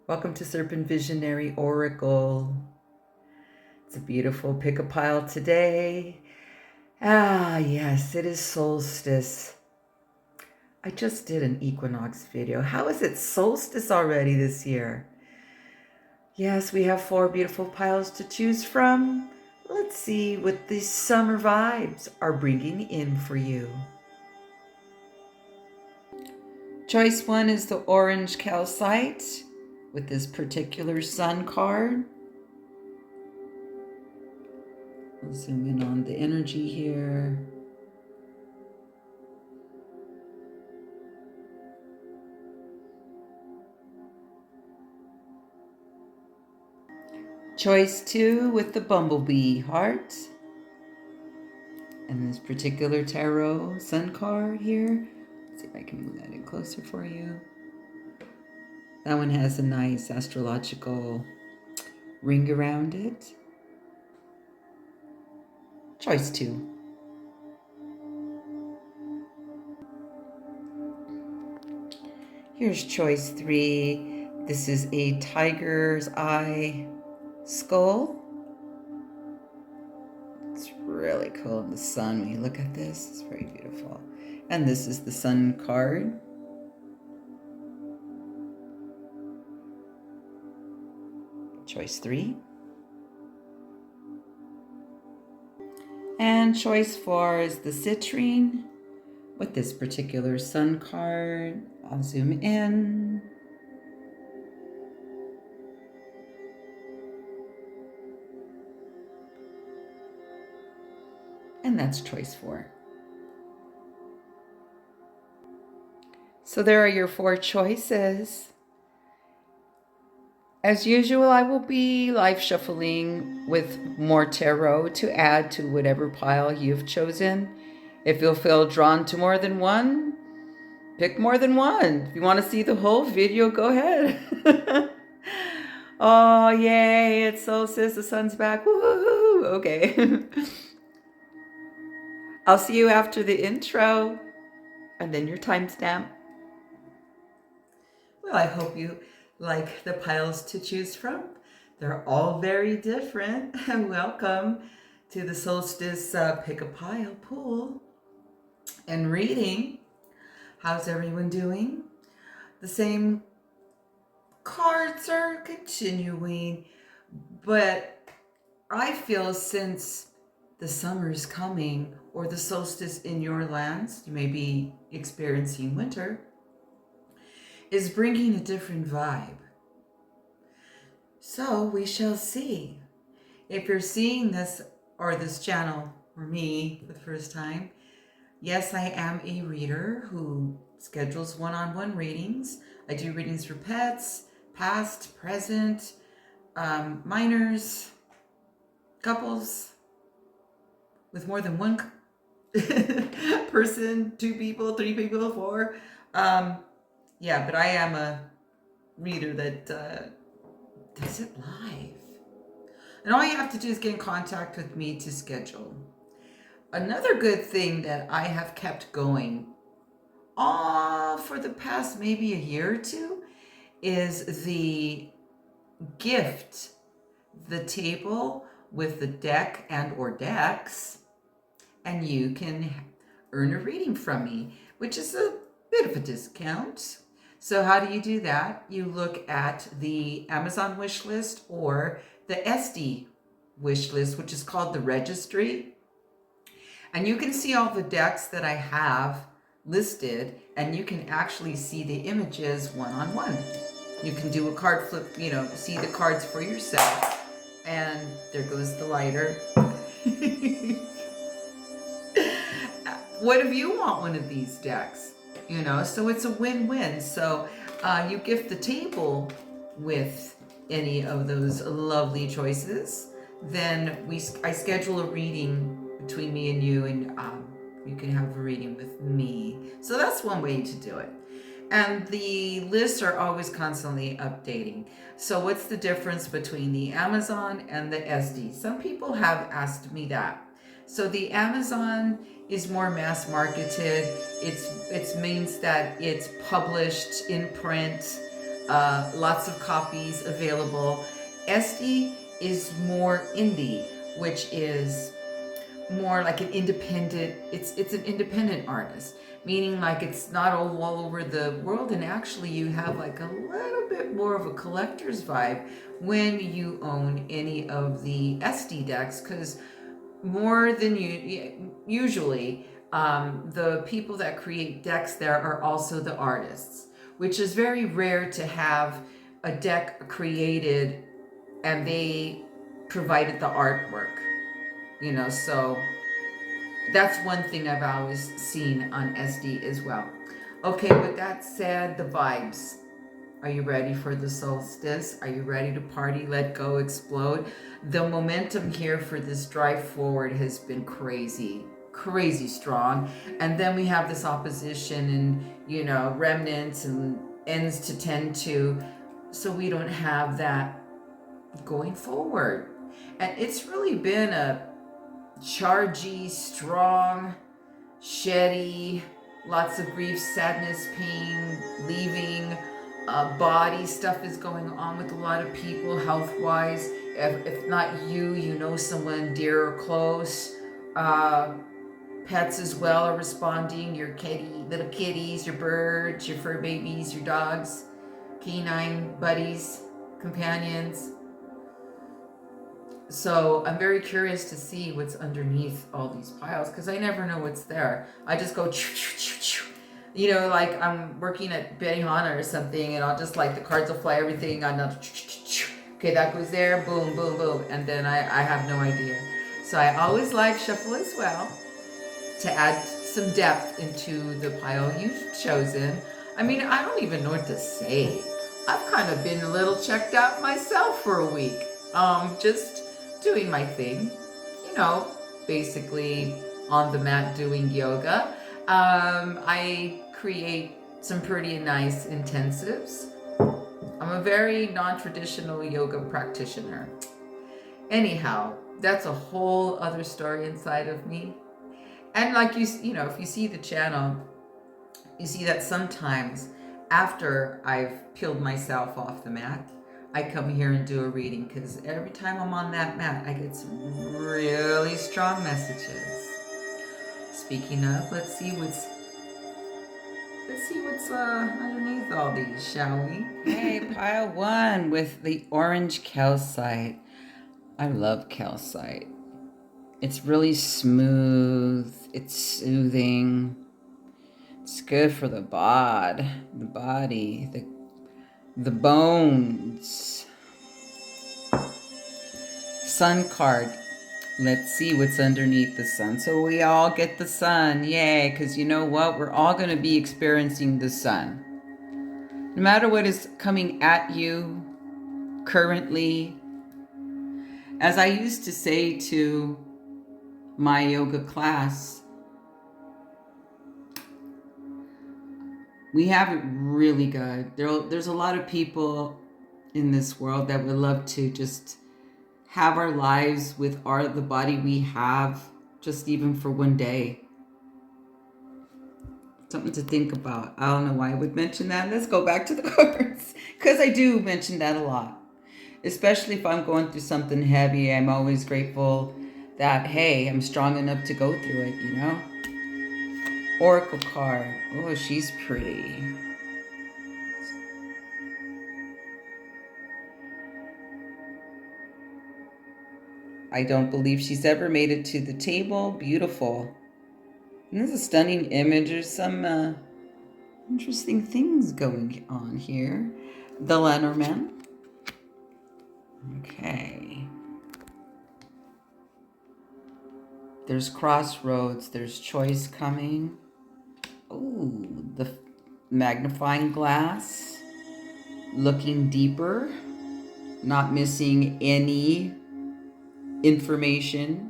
Welcome to Serpent Visionary Oracle. It's a beautiful pick a pile today. Yes, it is solstice. I just did an equinox video. How is it solstice already this year? Yes, we have 4 beautiful piles to choose from. Let's see what these summer vibes are bringing in for you. Choice 1 is the Orange Calcite with this particular sun card. I'll zoom in on the energy here. Choice 2 with the bumblebee heart. And this particular tarot sun card here. Let's see if I can move that in closer for you. That one has a nice astrological ring around it. Choice 2. Here's choice 3. This is a tiger's eye skull. It's really cool in the sun when you look at this. It's very beautiful. And this is the sun card. Choice 3. And choice 4 is the citrine with this particular sun card. I'll zoom in. And that's choice 4. So there are your 4 choices. As usual, I will be live shuffling with more tarot to add to whatever pile you've chosen. If you'll feel drawn to more than one, pick more than one. If you want to see the whole video, go ahead. Oh, yay, it's solstice, the sun's back. Woohoo! Okay. I'll see you after the intro and then your timestamp. Well, I hope you like the piles to choose from. They're all very different. And welcome to the Solstice Pick a Pile pool and reading. How's everyone doing? The same cards are continuing, but I feel since the summer's coming, or the solstice in your lands, you may be experiencing winter, is bringing a different vibe. So we shall see. If you're seeing this or this channel or me for the first time, yes, I am a reader who schedules one-on-one readings. I do readings for pets, past, present, minors, couples, with more than one person, 2 people, 3 people, 4. Yeah, but I am a reader that does it live. And all you have to do is get in contact with me to schedule. Another good thing that I have kept going for the past maybe a year or 2 is the gift, the table with the deck and or decks, and you can earn a reading from me, which is a bit of a discount. So how do you do that? You look at the Amazon wish list or the SD wish list, which is called the registry. And you can see all the decks that I have listed, and you can actually see the images one-on-one. You can do a card flip, see the cards for yourself. And there goes the lighter. What if you want one of these decks? So it's a win-win. So you gift the table with any of those lovely choices. Then I schedule a reading between me and you, and you can have a reading with me. So that's one way to do it. And the lists are always constantly updating. So what's the difference between the Amazon and the SD? Some people have asked me that. So the Amazon is more mass marketed. It means that it's published in print. Lots of copies available. SD is more indie, which is more like an independent, it's an independent artist, meaning like it's not all over the world, and actually you have like a little bit more of a collector's vibe when you own any of the SD decks, because more than usually the people that create decks there are also the artists, which is very rare to have a deck created and they provided the artwork, you know. So that's one thing I've always seen on SD as well. Okay, with that said, the vibes. Are you ready for the solstice? Are you ready to party, let go, explode? The momentum here for this drive forward has been crazy, crazy strong. And then we have this opposition and, you know, remnants and ends to tend to, so we don't have that going forward. And it's really been a chargy, strong, sheddy, lots of grief, sadness, pain, leaving, body stuff is going on with a lot of people health-wise. If not you, you know someone dear or close. Pets as well are responding. Your little kitties, your birds, your fur babies, your dogs, canine buddies, companions. So I'm very curious to see what's underneath all these piles, because I never know what's there. I just go, you know, like I'm working at Benihana or something, and I'll just like the cards will fly, everything. Okay, that goes there, boom, boom, boom, and then I have no idea. So I always live shuffle as well to add some depth into the pile you've chosen. I mean, I don't even know what to say. I've kind of been a little checked out myself for a week. Just doing my thing, you know, basically on the mat doing yoga. I create some pretty nice intensives. I'm a very non-traditional yoga practitioner. Anyhow, that's a whole other story inside of me. And like you know, if you see the channel, you see that sometimes after I've peeled myself off the mat, I come here and do a reading, because every time I'm on that mat, I get some really strong messages. Speaking of, let's see what's underneath all these, shall we? Hey, pile one with the Orange Calcite. I love calcite. It's really smooth. It's soothing. It's good for the body, the bones. Sun card. Let's see what's underneath the sun. So we all get the sun. Yay, because you know what? We're all going to be experiencing the sun. No matter what is coming at you currently. As I used to say to my yoga class, we have it really good. There's a lot of people in this world that would love to just have our lives with the body we have, just even for one day. Something to think about. I don't know why I would mention that. Let's go back to the cards, because I do mention that a lot. Especially if I'm going through something heavy, I'm always grateful that, hey, I'm strong enough to go through it, you know? Oracle card. Oh, she's pretty. I don't believe she's ever made it to the table. Beautiful. And this is a stunning image. There's some interesting things going on here. The Lenormand. Okay. There's crossroads. There's choice coming. Oh, the magnifying glass. Looking deeper. Not missing any information.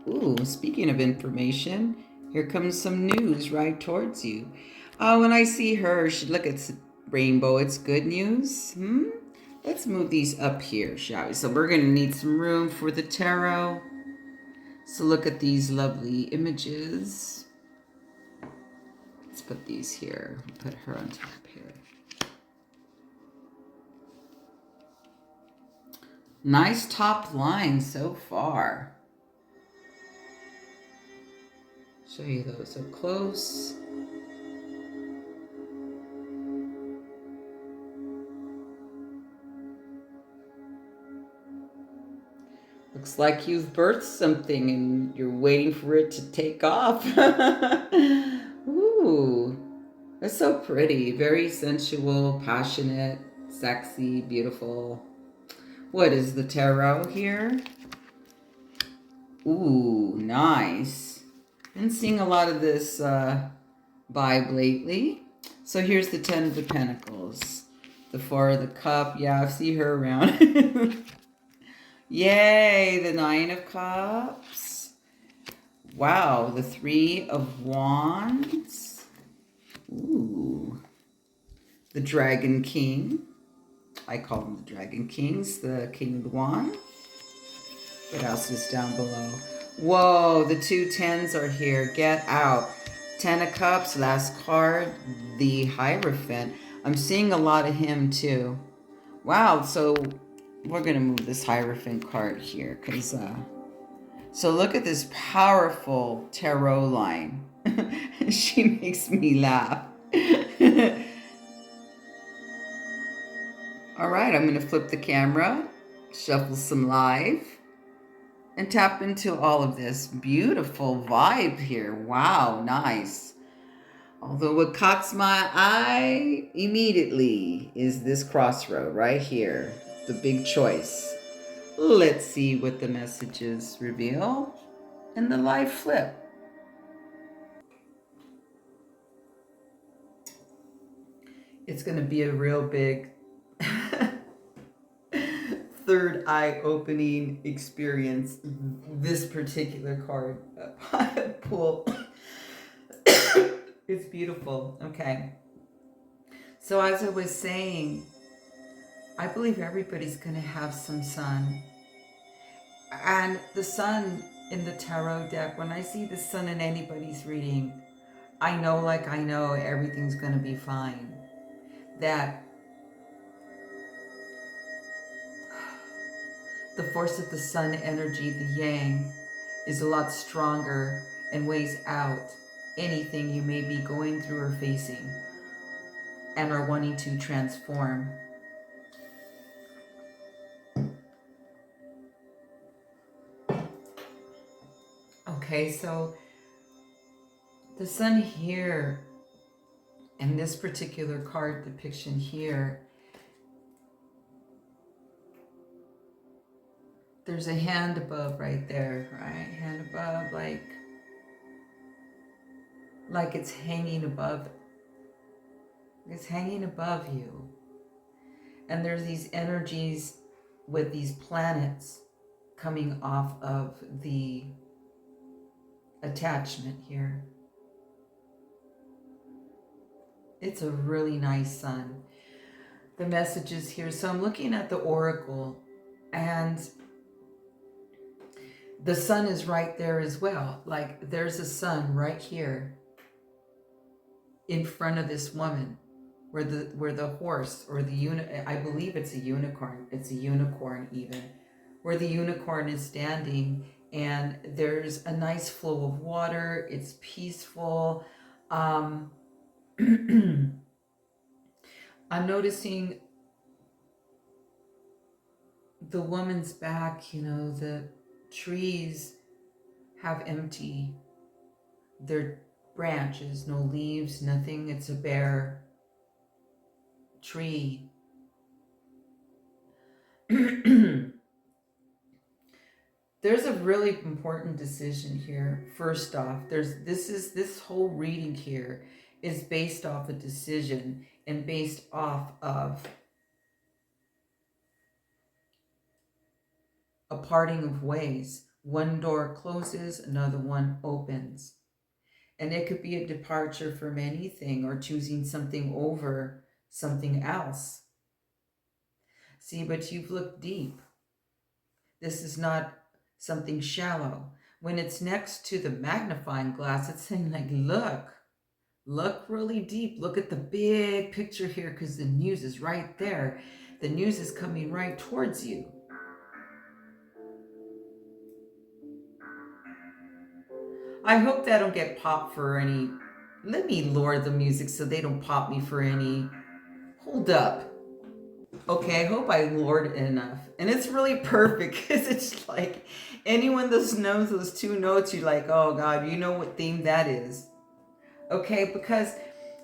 Ooh, speaking of information, here comes some news right towards you. When I see her, look at rainbow. It's good news. Let's move these up here, shall we? So we're going to need some room for the tarot. So look at these lovely images. Let's put these here. Put her on top here. Nice top line so far. Show you those up close. Looks like you've birthed something and you're waiting for it to take off. Ooh, that's so pretty. Very sensual, passionate, sexy, beautiful. What is the tarot here? Ooh, nice. Been seeing a lot of this vibe lately. So here's the 10 of the Pentacles. The 4 of the Cup. Yeah, I see her around. Yay, the 9 of Cups. Wow, the 3 of Wands. Ooh. The Dragon King. I call them the Dragon Kings. The King of the Wand. What else is down below? Whoa, the 2 10s are here. Get out. 10 of Cups, last card. The Hierophant. I'm seeing a lot of him too. Wow, so we're going to move this Hierophant card here. So look at this powerful tarot line. She makes me laugh. All right, I'm going to flip the camera, shuffle some live, and tap into all of this beautiful vibe here. Wow, nice. Although what caught my eye immediately is this crossroad right here, the big choice. Let's see what the messages reveal in the live flip. It's going to be a real big third eye opening experience, this particular card pull. It's beautiful. Okay. So as I was saying, I believe everybody's going to have some sun. And the sun in the tarot deck, when I see the sun in anybody's reading, I know everything's going to be fine. That the force of the sun energy, the yang, is a lot stronger and weighs out anything you may be going through or facing and are wanting to transform. Okay, so the sun here in this particular card depiction here, there's a hand above right there, right? Hand above, like it's hanging above. It's hanging above you. And there's these energies with these planets coming off of the attachment here. It's a really nice sun. The messages here. So I'm looking at the oracle and the sun is right there as well. Like there's a sun right here in front of this woman where the horse or I believe it's a unicorn. It's a unicorn even. Where the unicorn is standing and there's a nice flow of water. It's peaceful. I'm noticing the woman's back, the trees have empty their branches, no leaves, nothing. It's a bare tree. There's a really important decision here. First off, this whole reading here is based off a decision and based off of a parting of ways. One door closes, another one opens. And it could be a departure from anything or choosing something over something else. See, but you've looked deep. This is not something shallow. When it's next to the magnifying glass, it's saying like, look really deep. Look at the big picture here because the news is right there. The news is coming right towards you. I hope that I don't get popped for any. Let me lower the music so they don't pop me for any. Hold up. Okay, I hope I lowered it enough. And it's really perfect because it's like anyone that knows those two notes, you're like, oh God, you know what theme that is. Okay, because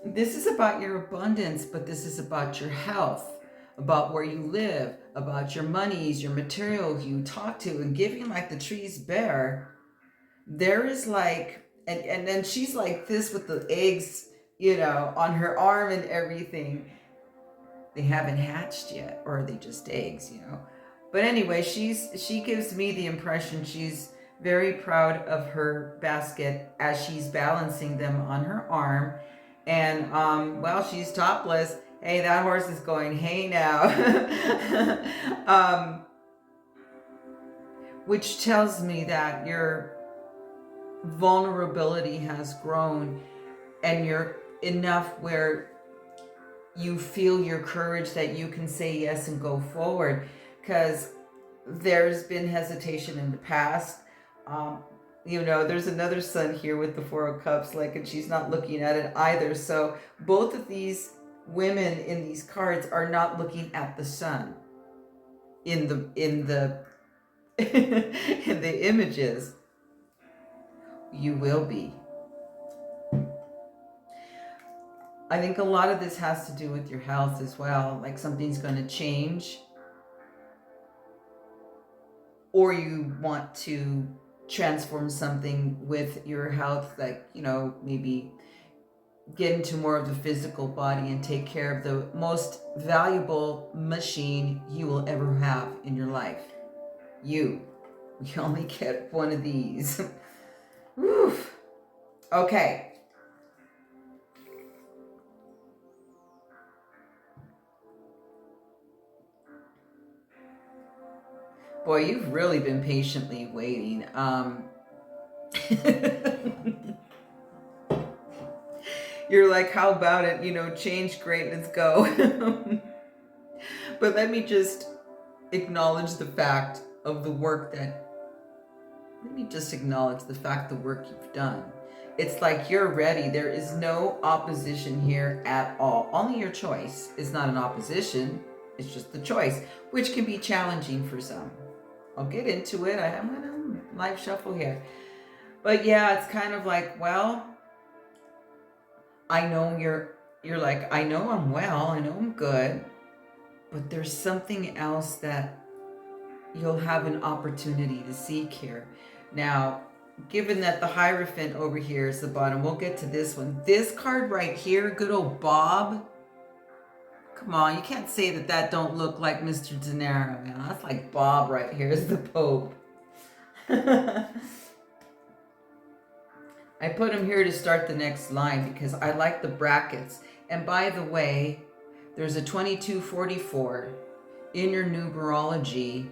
this is about your abundance, but this is about your health, about where you live, about your monies, your material who you talk to, and giving like the trees bear. There is like, and then she's like this with the eggs, you know, on her arm and everything. They haven't hatched yet, or are they just eggs, you know? But anyway, she gives me the impression she's very proud of her basket as she's balancing them on her arm. And well, she's topless. Hey, that horse is going, hey now. Which tells me that your vulnerability has grown and you're enough where you feel your courage that you can say yes and go forward, because there's been hesitation in the past. You know, there's another sun here with the Four of Cups, like, and she's not looking at it either. So both of these women in these cards are not looking at the sun in the in the images. You will be. I think a lot of this has to do with your health as well. Like something's going to change, or you want to transform something with your health, like, you know, maybe get into more of the physical body and take care of the most valuable machine you will ever have in your life. You only get one of these. Oof. Okay. Boy, you've really been patiently waiting. You're like, how about it? You know, change, great, let's go. But let me just acknowledge the fact of the work that, let me just acknowledge the fact the work you've done. It's like you're ready. There is no opposition here at all. Only your choice is not an opposition. It's just the choice, which can be challenging for some. I'll get into it. I'm going to live shuffle here. But yeah, it's kind of like, well, I know you're like, I know I'm well, I know I'm good, but there's something else that you'll have an opportunity to seek here. Now, given that the Hierophant over here is the bottom, we'll get to this one. This card right here, good old Bob. Come on, you can't say that that don't look like Mr. Dinero, man. That's like Bob right here is the Pope. I put him here to start the next line because I like the brackets. And by the way, there's a 2244 in your numerology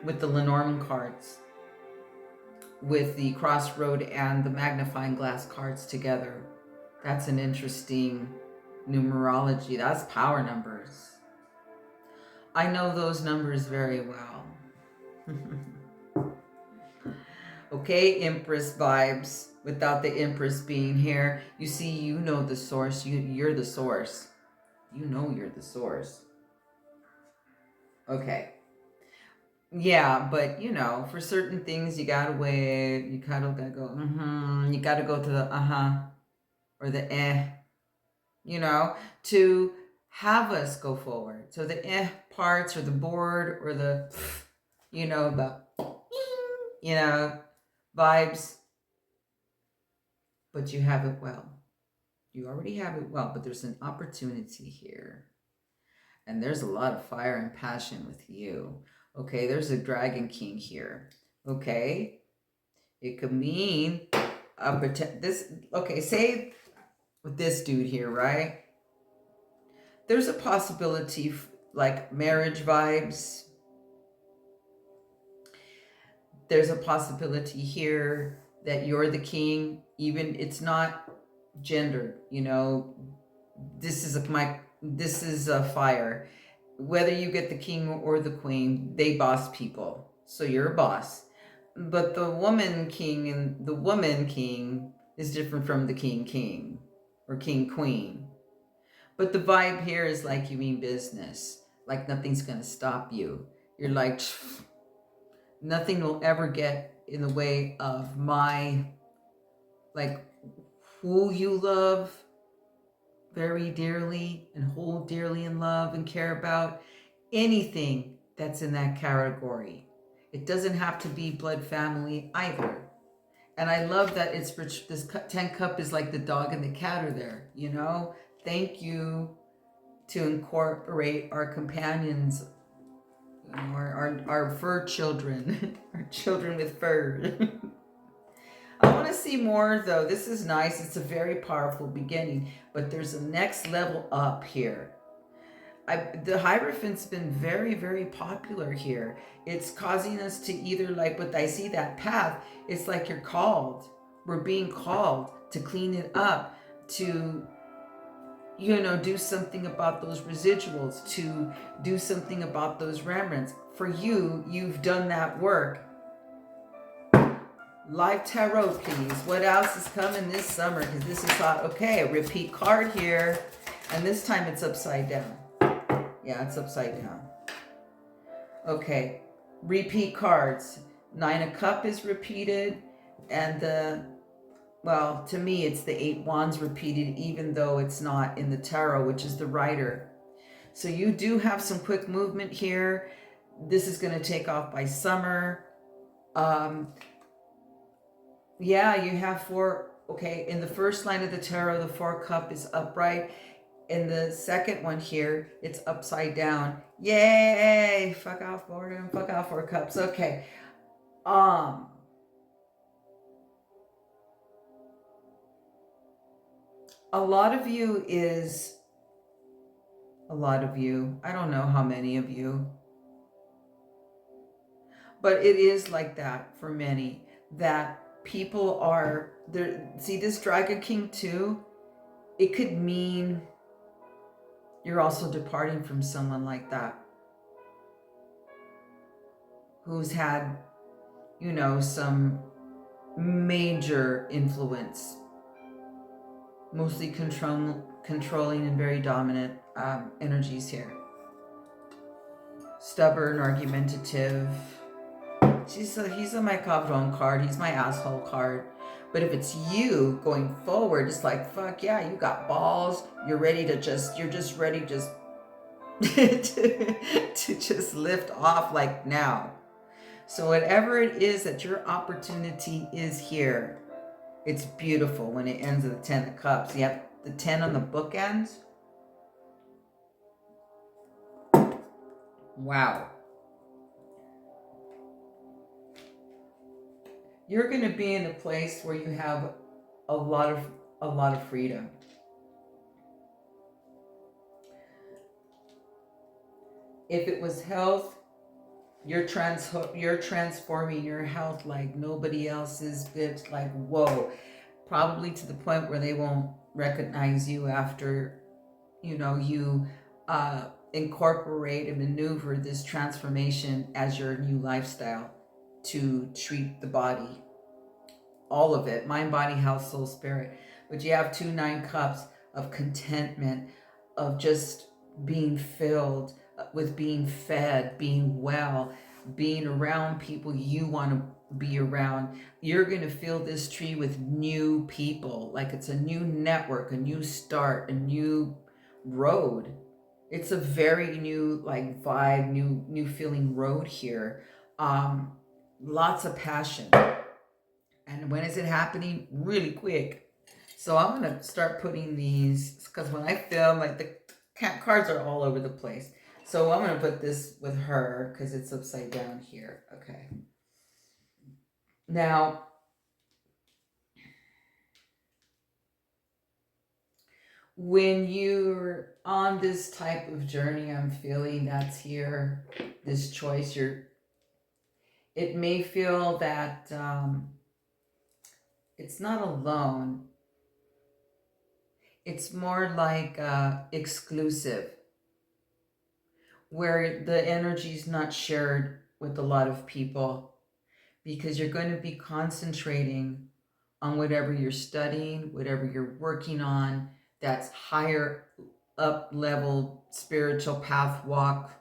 with the Lenormand cards, with the crossroad and the magnifying glass cards together. That's an interesting numerology. That's power numbers. I know those numbers very well. Okay, Empress vibes. Without the Empress being here, you see, you know the source. You're the source. You know you're the source. Okay. Yeah, but you know, for certain things, you gotta wait. You kind of gotta go. You gotta go to the or the you know, to have us go forward. So the parts, or the board, or the, you know, the, you know, vibes. But you have it well. You already have it well, but there's an opportunity here. And there's a lot of fire and passion with you. Okay, there's a Dragon King here. Okay, it could mean this. Okay, say with this dude here, right? There's a possibility like marriage vibes. There's a possibility here that you're the king. Even it's not gendered, you know. This is a fire. Whether you get the king or the queen, they boss people. So you're a boss. but the woman king and the woman king is different from the king or king queen. But the vibe here is like you mean business. Like nothing's going to stop you. You're like, nothing will ever get in the way of my, like, who you love very dearly and hold dearly in love and care about. Anything that's in that category. It doesn't have to be blood family either. And I love that it's this 10 cup is like the dog and the cat are there, you know? Thank you to incorporate our companions, you know, our fur children, our children with fur. I want to see more though. This is nice. It's a very powerful beginning, but there's a next level up here. The Hierophant's been very, very popular here. It's causing us to either, like, but I see that path, it's like you're called. We're being called to clean it up, to, you know, do something about those residuals, to do something about those remnants. For you, you've done that work. Live tarot, please. What else is coming this summer? Because this is hot. Okay, a repeat card here. And this time it's upside down. Yeah, it's upside down. Okay, repeat cards. 9 of Cups is repeated. And well, to me, it's the 8 Wands repeated, even though it's not in the tarot, which is the Rider. So you do have some quick movement here. This is going to take off by summer. Yeah, you have 4. Okay, in the first line of the tarot, the 4 Cup is upright. In the second one here, it's upside down. Yay! Fuck off, boredom. Fuck off, 4 Cups. Okay. A lot of you, I don't know how many of you, but it is like that for many, that people are there. See this Dragon King too? It could mean you're also departing from someone like that, who's had, you know, some major influence, mostly controlling and very dominant energies here. Stubborn, argumentative. He's a my cabron card. He's my asshole card. But if it's you going forward, it's like, fuck yeah, you got balls. You're ready to you're just ready to just lift off like now. So whatever it is that your opportunity is here, it's beautiful when it ends with the 10 of Cups. You have the 10 on the bookends. Wow. You're going to be in a place where you have a lot of freedom. If it was health, you're transforming your health like nobody else's, bitch. Like, whoa. Probably to the point where they won't recognize you after, you know, you incorporate and maneuver this transformation as your new lifestyle to treat the body. All of it. Mind, body, health, soul, spirit. But you have 2 9 Cups of contentment, of just being filled with being fed, being well, being around people you want to be around. You're going to fill this tree with new people, like it's a new network, a new start, a new road. It's a very new, like, vibe, new feeling road here. Lots of passion. And when is it happening? Really quick. So I'm going to start putting these, because when I film, like, the cards are all over the place. So I'm going to put this with her because it's upside down here. Okay. Now, when you're on this type of journey, I'm feeling that's here, this choice, it may feel that it's not alone. It's more like exclusive, where the energy is not shared with a lot of people, because you're going to be concentrating on whatever you're studying, whatever you're working on, that's higher up level spiritual path walk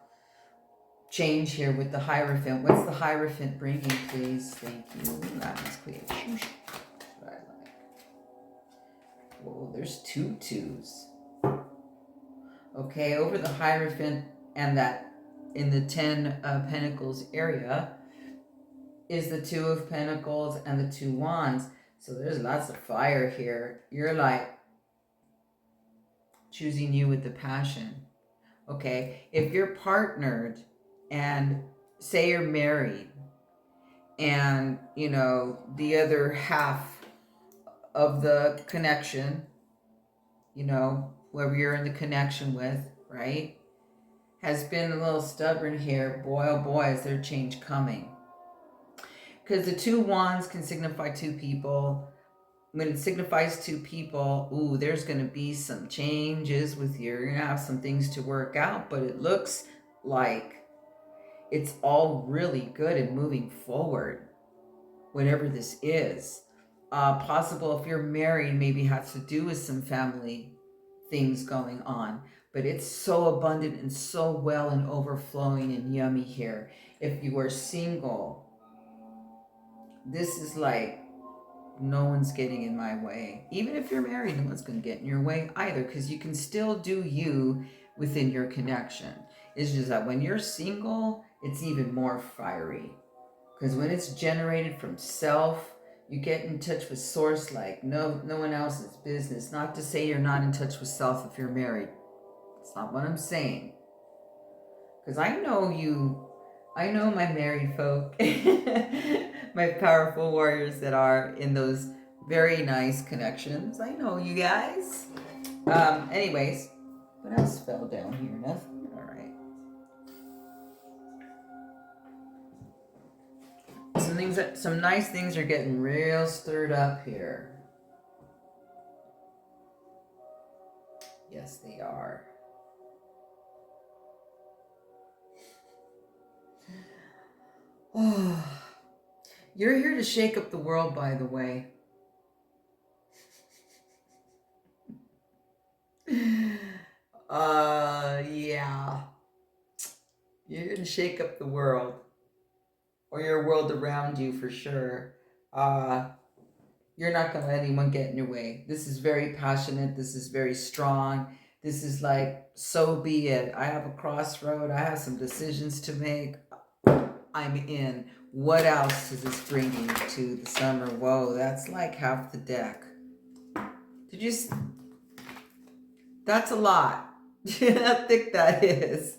change here with the Hierophant. What's the Hierophant bringing, please? Thank you. That was clear. What I like. Whoa, there's 2 twos. Okay, over the Hierophant and that in the 10 Pentacles area is the 2 of Pentacles and the 2 Wands. So there's lots of fire here. You're like choosing you with the passion. Okay, if you're partnered and say you're married and, you know, the other half of the connection, you know, whoever you're in the connection with, right, has been a little stubborn here, boy, oh boy, is there change coming. Because the 2 Wands can signify 2 people. When it signifies 2 people, ooh, there's going to be some changes with you. You're going to have some things to work out, but it looks like it's all really good and moving forward, whatever this is. Possible if you're married, maybe has to do with some family things going on, but it's so abundant and so well and overflowing and yummy here. If you are single, this is like, no one's getting in my way. Even if you're married, no one's going to get in your way either, because you can still do you within your connection. It's just that when you're single, it's even more fiery. Because when it's generated from self, you get in touch with source like no one else's business. Not to say you're not in touch with self if you're married. That's not what I'm saying. Because I know you, I know my married folk, my powerful warriors that are in those very nice connections. I know you guys. Anyways, what else fell down here? Nothing? All right. Some nice things are getting real stirred up here. Yes, they are. Oh, you're here to shake up the world, by the way. Yeah. You're here to shake up the world. Or your world around you for sure. You're not going to let anyone get in your way. This is very passionate. This is very strong. This is like, so be it. I have a crossroad. I have some decisions to make. I'm in. What else is this bringing to the summer? Whoa, that's like half the deck. Did you... That's a lot. How thick that is.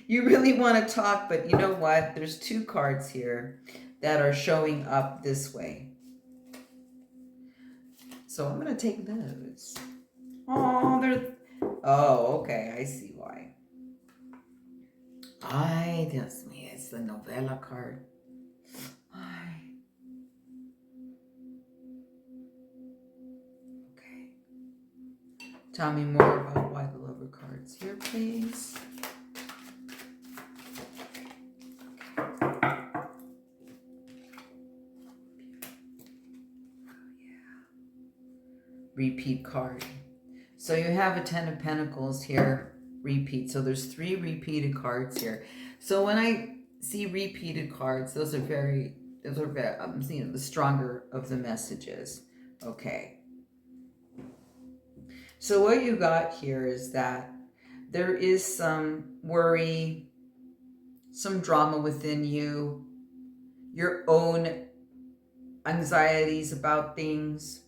You really want to talk, but you know what? There's 2 cards here that are showing up this way. So I'm going to take those. Oh, they're... Oh, okay. I see why. Ay, Dios mío. It's the novella card. Ay. Okay. Tell me more about why the lover card's here, please. Repeat card. So you have a 10 of Pentacles here, repeat. So there's 3 repeated cards here. So when I see repeated cards, those are very, you know, the stronger of the messages. Okay. So what you got here is that there is some worry, some drama within you, your own anxieties about things.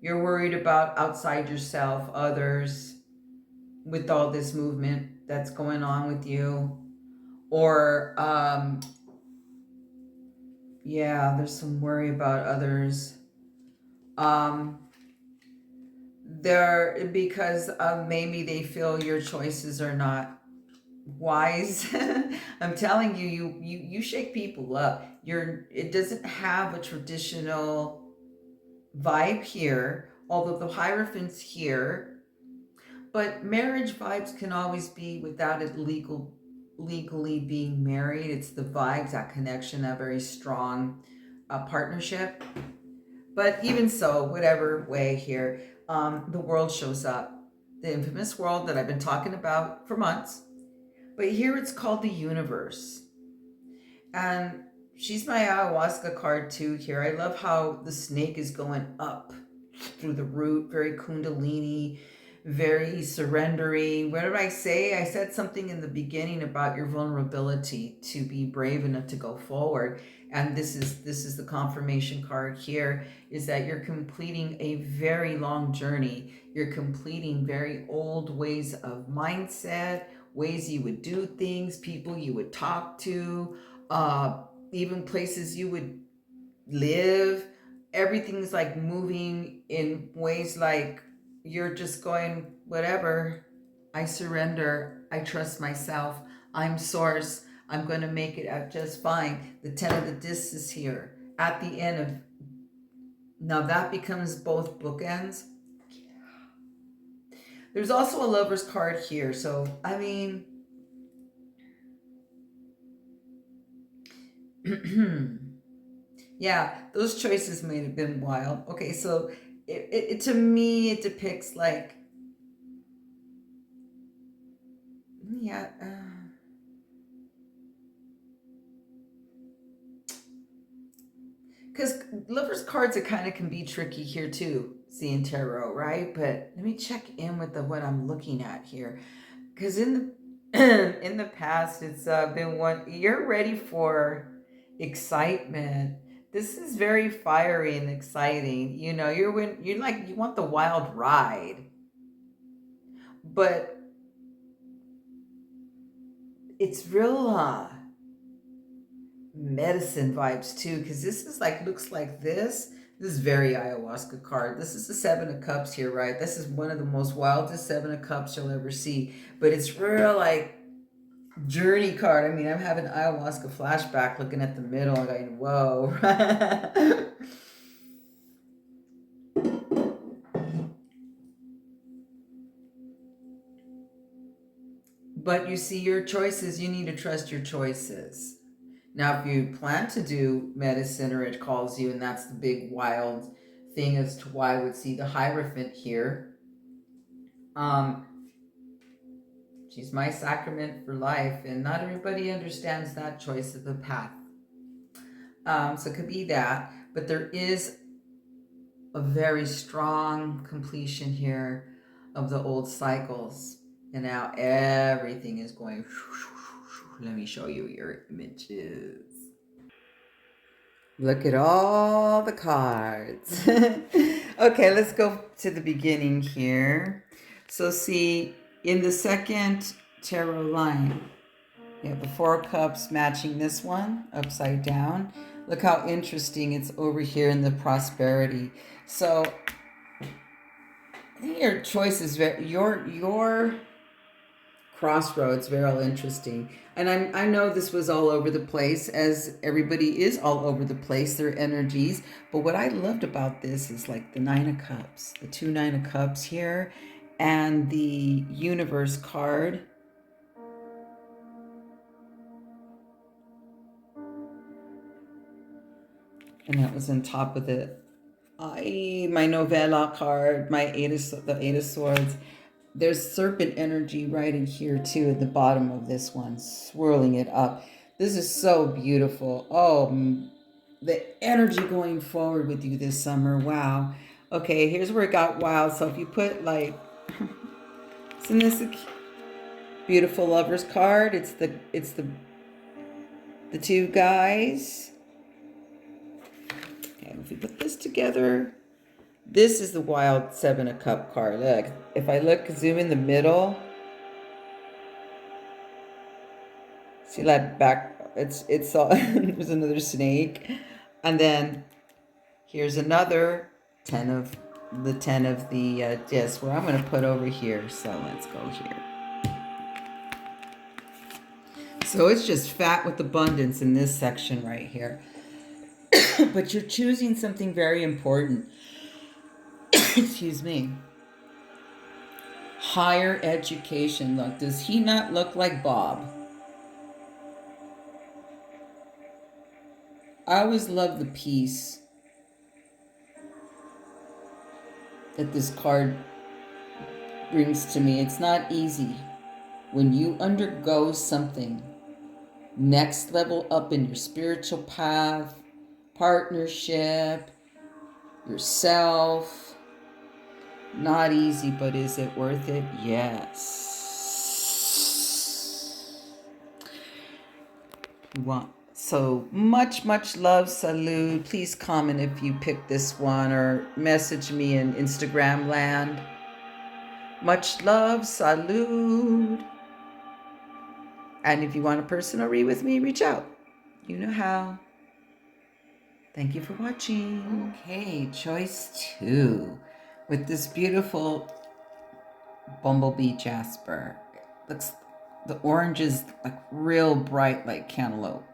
You're worried about outside yourself, others, with all this movement that's going on with you. Or, yeah, there's some worry about others. Because maybe they feel your choices are not wise. I'm telling you, you shake people up. It doesn't have a traditional vibe here, although the Hierophant's here, but marriage vibes can always be without it legally being married. It's the vibes, that connection, that very strong partnership. But even so, whatever way here, the world shows up. The infamous world that I've been talking about for months. But here it's called the universe. And she's my ayahuasca card too here. I love how the snake is going up through the root, very kundalini, very surrendery. What did I say? I said something in the beginning about your vulnerability to be brave enough to go forward. And this is the confirmation card here, is that you're completing a very long journey. You're completing very old ways of mindset, ways you would do things, people you would talk to, even places you would live. Everything's like moving in ways like you're just going, whatever, I surrender, I trust myself, I'm source, I'm going to make it out just fine. The 10 of the discs is here at the end of, now that becomes both bookends. There's also a lover's card here. So, I mean, yeah, those choices may have been wild. Okay, so it to me, it depicts like, yeah, because lovers cards, it kind of can be tricky here too, seeing tarot, right? But let me check in with what I'm looking at here, because in the in the past, it's been one, you're ready for excitement. This is very fiery and exciting. You know, you're like, you want the wild ride, but it's real medicine vibes too, because this is like, looks like this is very ayahuasca card. This is the 7 of Cups here, right? This is one of the most wildest 7 of Cups you'll ever see, but it's real like journey card. I mean, I'm having ayahuasca flashback looking at the middle and going, whoa. But you see, your choices, you need to trust your choices. Now, if you plan to do medicine, or it calls you, and that's the big wild thing as to why I would see the Hierophant here. She's my sacrament for life, and not everybody understands that choice of the path. So it could be that, but there is a very strong completion here of the old cycles, and now everything is going. Let me show you your images. Look at all the cards. Okay, let's go to the beginning here. So see, in the second tarot line, you have the 4 cups matching this one upside down. Look how interesting it's over here in the prosperity. So I think your choice is your crossroads very interesting. And I know this was all over the place, as everybody is all over the place, their energies. But what I loved about this is like the 9 of Cups, the 2 9 of Cups here, and the universe card. And that was on top of my novella card, the 8 of Swords. There's serpent energy right in here too at the bottom of this one, swirling it up. This is so beautiful. Oh, the energy going forward with you this summer. Wow. Okay, here's where it got wild. So if you put like, isn't this a beautiful lover's card? It's the 2 guys. Okay, if we put this together, this is the wild 7 of Cup card. Look, if I zoom in the middle, see that back, it's all, there's another snake. And then here's another 10 of the disc, where I'm going to put over here. So let's go here. So it's just fat with abundance in this section right here. But you're choosing something very important. Excuse me. Higher education. Look, does he not look like Bob? I always love the peace that this card brings to me. It's not easy. When you undergo something next level up in your spiritual path, partnership, yourself, not easy, but is it worth it? Yes. So much love, salud. Please comment if you picked this one or message me in Instagram land. Much love, salud. And if you want a personal read with me, reach out. You know how. Thank you for watching. Okay, choice 2 with this beautiful Bumblebee Jasper. Looks, the orange is like real bright like cantaloupe.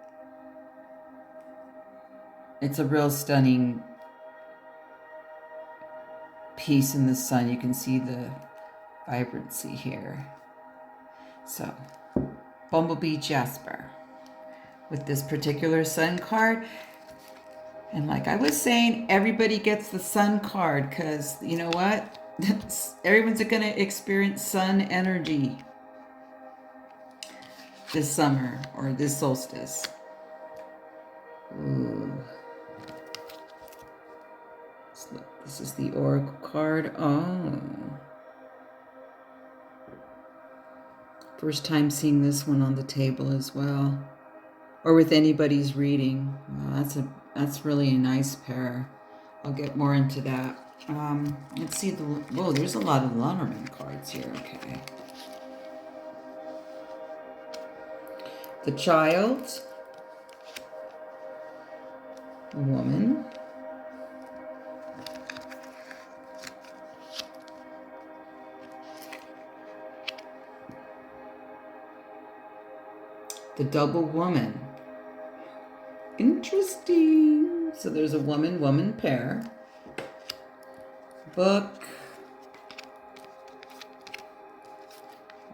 It's a real stunning piece in the sun. You can see the vibrancy here. So, Bumblebee Jasper with this particular sun card. And like I was saying, everybody gets the sun card because you know what? Everyone's going to experience sun energy this summer or this solstice. Ooh. This is the Oracle card. Oh. First time seeing this one on the table as well. Or with anybody's reading. Wow, that's really a nice pair. I'll get more into that. Let's see whoa, there's a lot of Lenormand cards here. Okay. The child. Woman. The double woman. Interesting. So there's a woman pair. Book.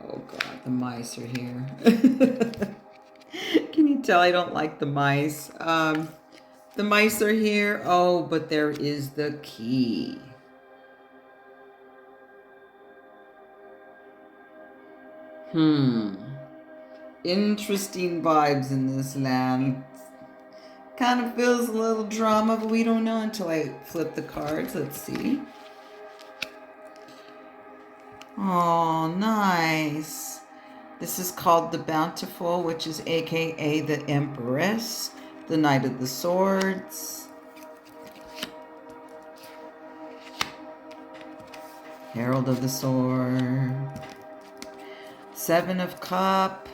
Oh God, the mice are here. Can you tell I don't like the mice? The mice are here. Oh, but there is the key. Interesting vibes in this land. Kind of feels a little drama, but we don't know until I flip the cards. Let's see. Oh, nice. This is called the Bountiful, which is aka the Empress, the Knight of the Swords, Herald of the Sword, Seven of Cup,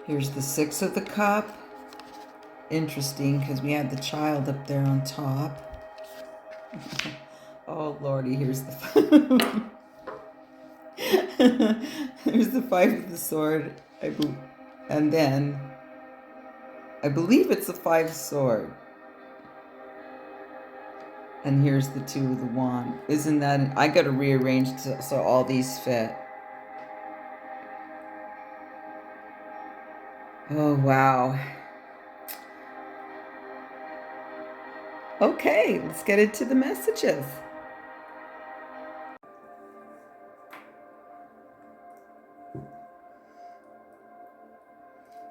here's the Six of the Cup. Interesting, because we had the child up there on top. Oh Lordy, here's the here's the Five of the Sword, and then I believe it's the Five Sword, and here's the Two of the Wand. Isn't that? I got to rearrange so all these fit. Oh wow. Okay, let's get into the messages.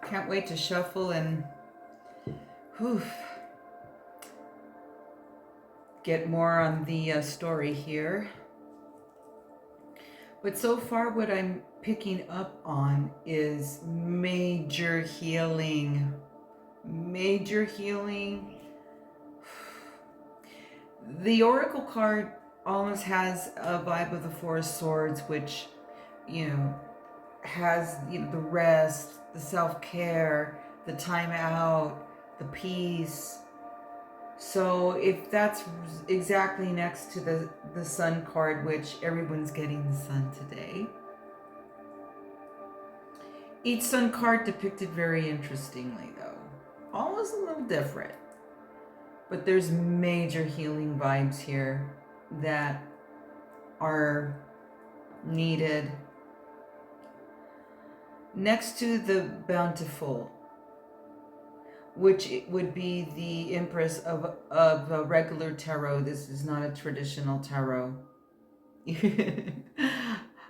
Can't wait to shuffle and get more on the story here. But so far what I'm picking up on is major healing. Major healing. The Oracle card almost has a vibe of the Four of Swords, which, you know, has the rest, the self-care, the time out, the peace. So if that's exactly next to the Sun card, which everyone's getting the Sun today. Each Sun card depicted very interestingly though. Almost a little different. But there's major healing vibes here that are needed. next to the Bountiful, which would be the Empress of a regular tarot. This is not a traditional tarot.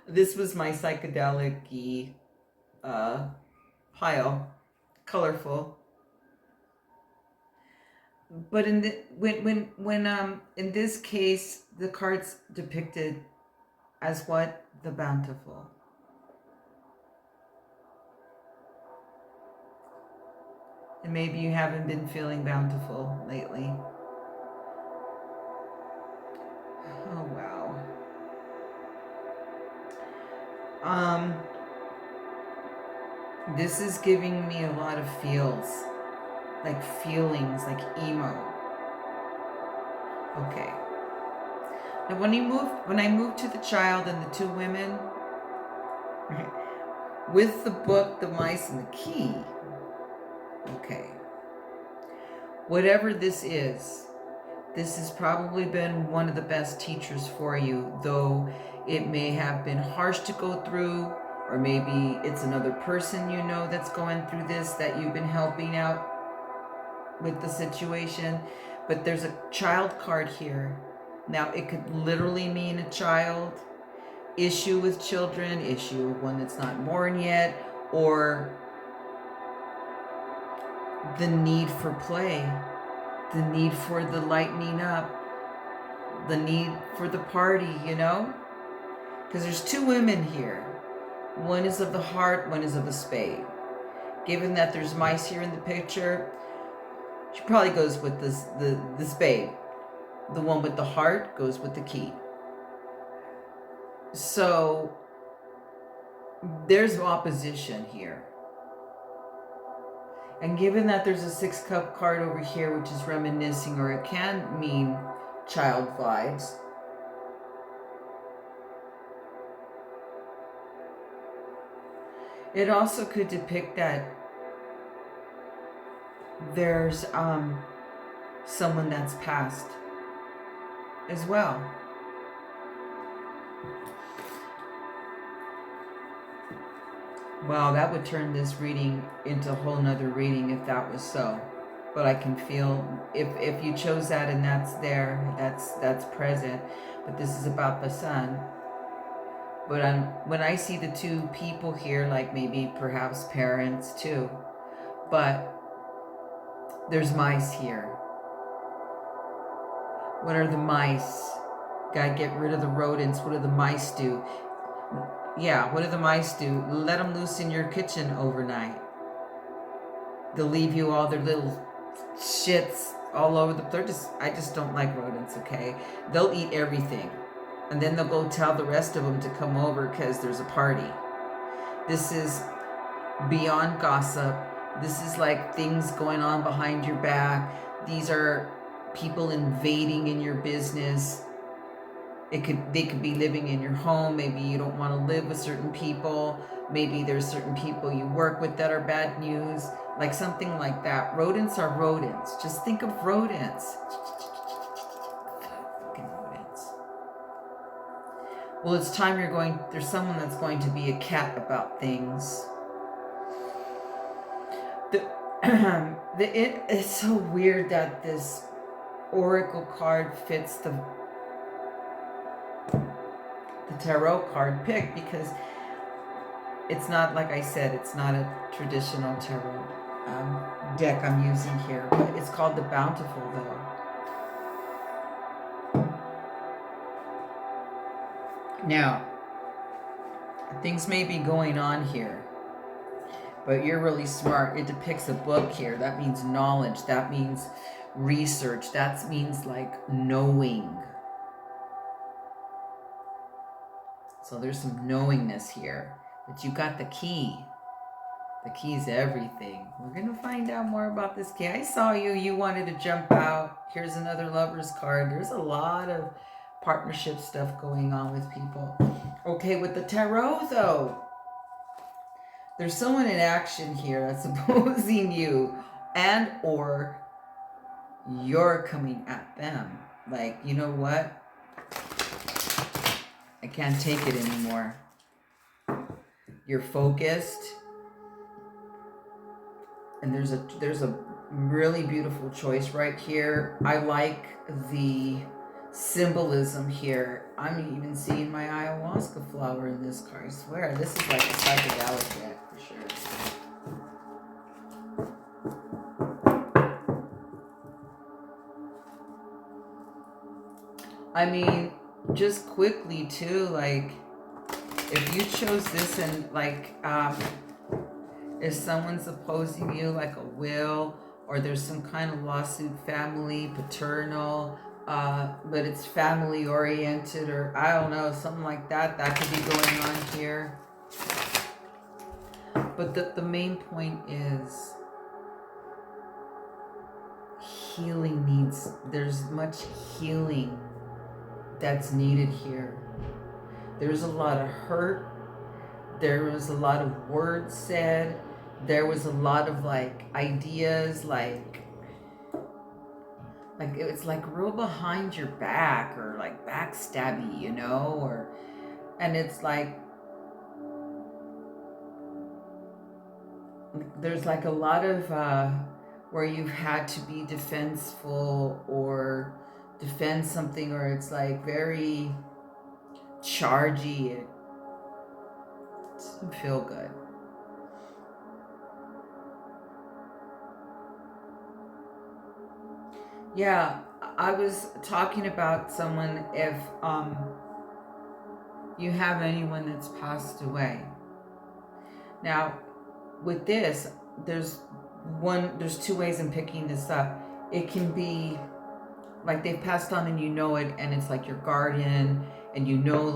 This was my psychedelic pile, colorful. But in the when in this case, the cards depicted as what? The Bountiful. And maybe you haven't been feeling bountiful lately. Oh wow. This is giving me a lot of feelings, like emo. Okay. Now when I moved to the child and the two women, with the book, the mice, and the key. Okay. Whatever this has probably been one of the best teachers for you, though it may have been harsh to go through, or maybe it's another person you know that's going through this that you've been helping out with the situation. But there's a child card here. Now, it could literally mean a child, issue with children, issue of one that's not born yet, or the need for play, the need for the lightening up, the need for the party, you know? Because there's two women here. One is of the heart, one is of the spade. Given that there's mice here in the picture, she probably goes with the spade. The one with the heart goes with the key. So there's opposition here. And given that there's a 6 cup card over here, which is reminiscing, or it can mean child vibes, it also could depict that there's someone that's passed as well. Wow, that would turn this reading into a whole nother reading if that was so. But I can feel, if you chose that and that's there, that's present. But this is about the sun. But when I see the two people here, like maybe perhaps parents too, but there's mice here. What are the mice? Gotta get rid of the rodents. What do the mice do? Yeah, what do the mice do? Let them loose in your kitchen overnight. They'll leave you all their little shits all over the place. I just don't like rodents, okay? They'll eat everything. And then they'll go tell the rest of them to come over because there's a party. This is beyond gossip. This is like things going on behind your back. These are people invading in your business. They could be living in your home. Maybe you don't want to live with certain people. Maybe there's certain people you work with that are bad news. Like something like that. Rodents are rodents. Just think of rodents. Fucking rodents. Well, it's time there's someone that's going to be a cat about things. It's so weird that this oracle card fits the tarot card pick, because it's not, like I said, it's not a traditional tarot deck I'm using here, but it's called the Bountiful though. Now, things may be going on here, but you're really smart. It depicts a book here. That means knowledge. That means research. That means like knowing. So there's some knowingness here. But you got the key. The key's everything. We're going to find out more about this key. I saw you. You wanted to jump out. Here's another lover's card. There's a lot of partnership stuff going on with people. Okay, with the tarot, though, there's someone in action here that's opposing you, and or you're coming at them. Like, you know what? I can't take it anymore. You're focused. And there's a really beautiful choice right here. I like the symbolism here. I'm even seeing my ayahuasca flower in this card. I swear, this is like a psychedelic deck for sure. I mean, just quickly too, like, if you chose this and like, if someone's opposing you, like a will, or there's some kind of lawsuit, family, paternal, but it's family oriented, or I don't know, something like that, that could be going on here. But the main point is healing needs, there's much healing that's needed here. There's a lot of hurt. There was a lot of words said. There was a lot of like ideas, like it's like real behind your back, or like backstabby, you know, or, and it's like, there's like a lot of where you've had to be defenseful or defend something, or it's like very chargy. It doesn't feel good. Yeah, I was talking about someone, if you have anyone that's passed away. Now, with this, there's two ways in picking this up. It can be like they've passed on and you know it, and it's like your guardian, and you know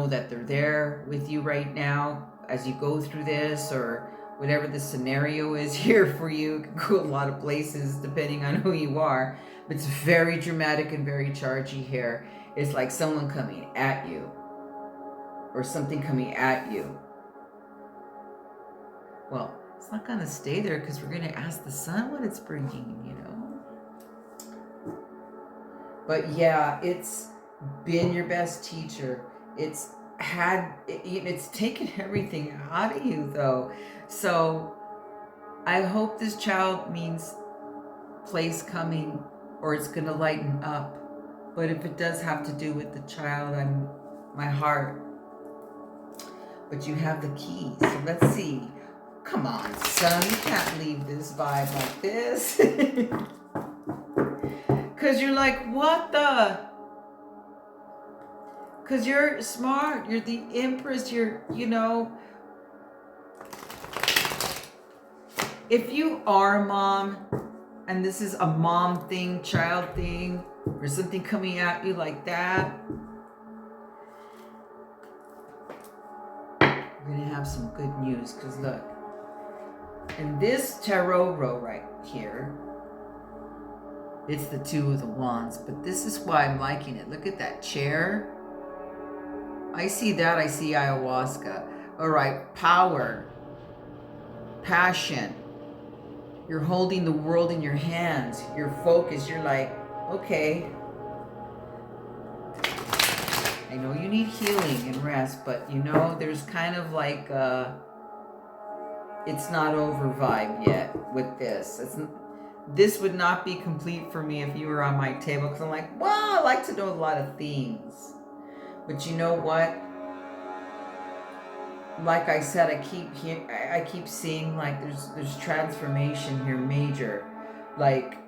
that they're there with you right now as you go through this, or whatever the scenario is here for you. It can go a lot of places depending on who you are, but it's very dramatic and very chargy here. It's like someone coming at you, or something coming at you. Well, it's not gonna stay there, because we're gonna ask the sun what it's bringing, you know. But yeah, it's been your best teacher. It's taken everything out of you though. So I hope this child means place coming, or it's gonna lighten up. But if it does have to do with the child, my heart. But you have the keys. So let's see. Come on, son, you can't leave this vibe like this. Because you're like, what the? Because you're smart. You're the empress. You're, you know. If you are a mom, and this is a mom thing, child thing, or something coming at you like that, we're going to have some good news. Because look, in this tarot row right here, it's the Two of the Wands, but this is why I'm liking it. Look at that chair. I see that. I see ayahuasca. All right, power, passion. You're holding the world in your hands. You're focused. You're like, okay, I know you need healing and rest, but you know, there's kind of like it's not over vibe yet with this. This would not be complete for me if you were on my table, because I'm like, well, I like to know a lot of things. But you know what? Like I said, I keep seeing like there's transformation here, major. Like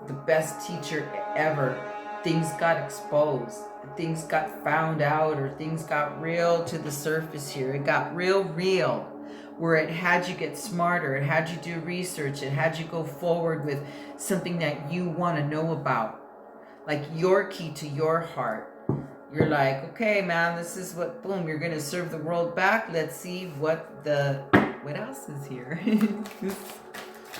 the best teacher ever. Things got exposed. Things got found out, or things got real to the surface here. It got real. Where it had you get smarter, it had you do research, it had you go forward with something that you want to know about, like your key to your heart. You're like, okay, man, this is what, boom, you're going to serve the world back. Let's see what else is here.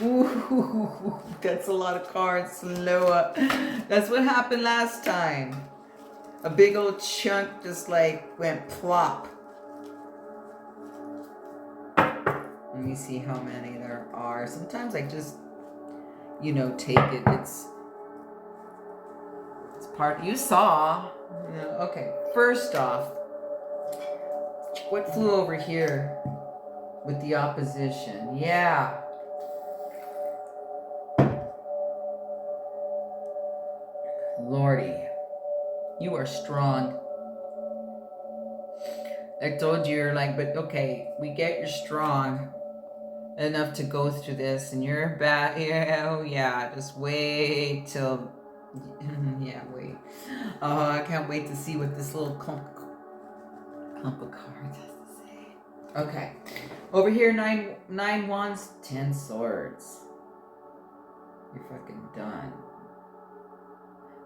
Ooh, that's a lot of cards. Slow up. That's what happened last time. A big old chunk just like went plop. Let me see how many there are. Sometimes I just, you know, take it. It's part you saw. Yeah, okay. First off, what flew over here with the opposition? Yeah. Lordy, you are strong. I told you, you're like, but okay, we get you're strong enough to go through this, and you're bad. Yeah, oh yeah, just wait till. Yeah, wait. Oh, I can't wait to see what this little clump of cards has to say. Okay, over here, nine wands, 10 swords. You're fucking done.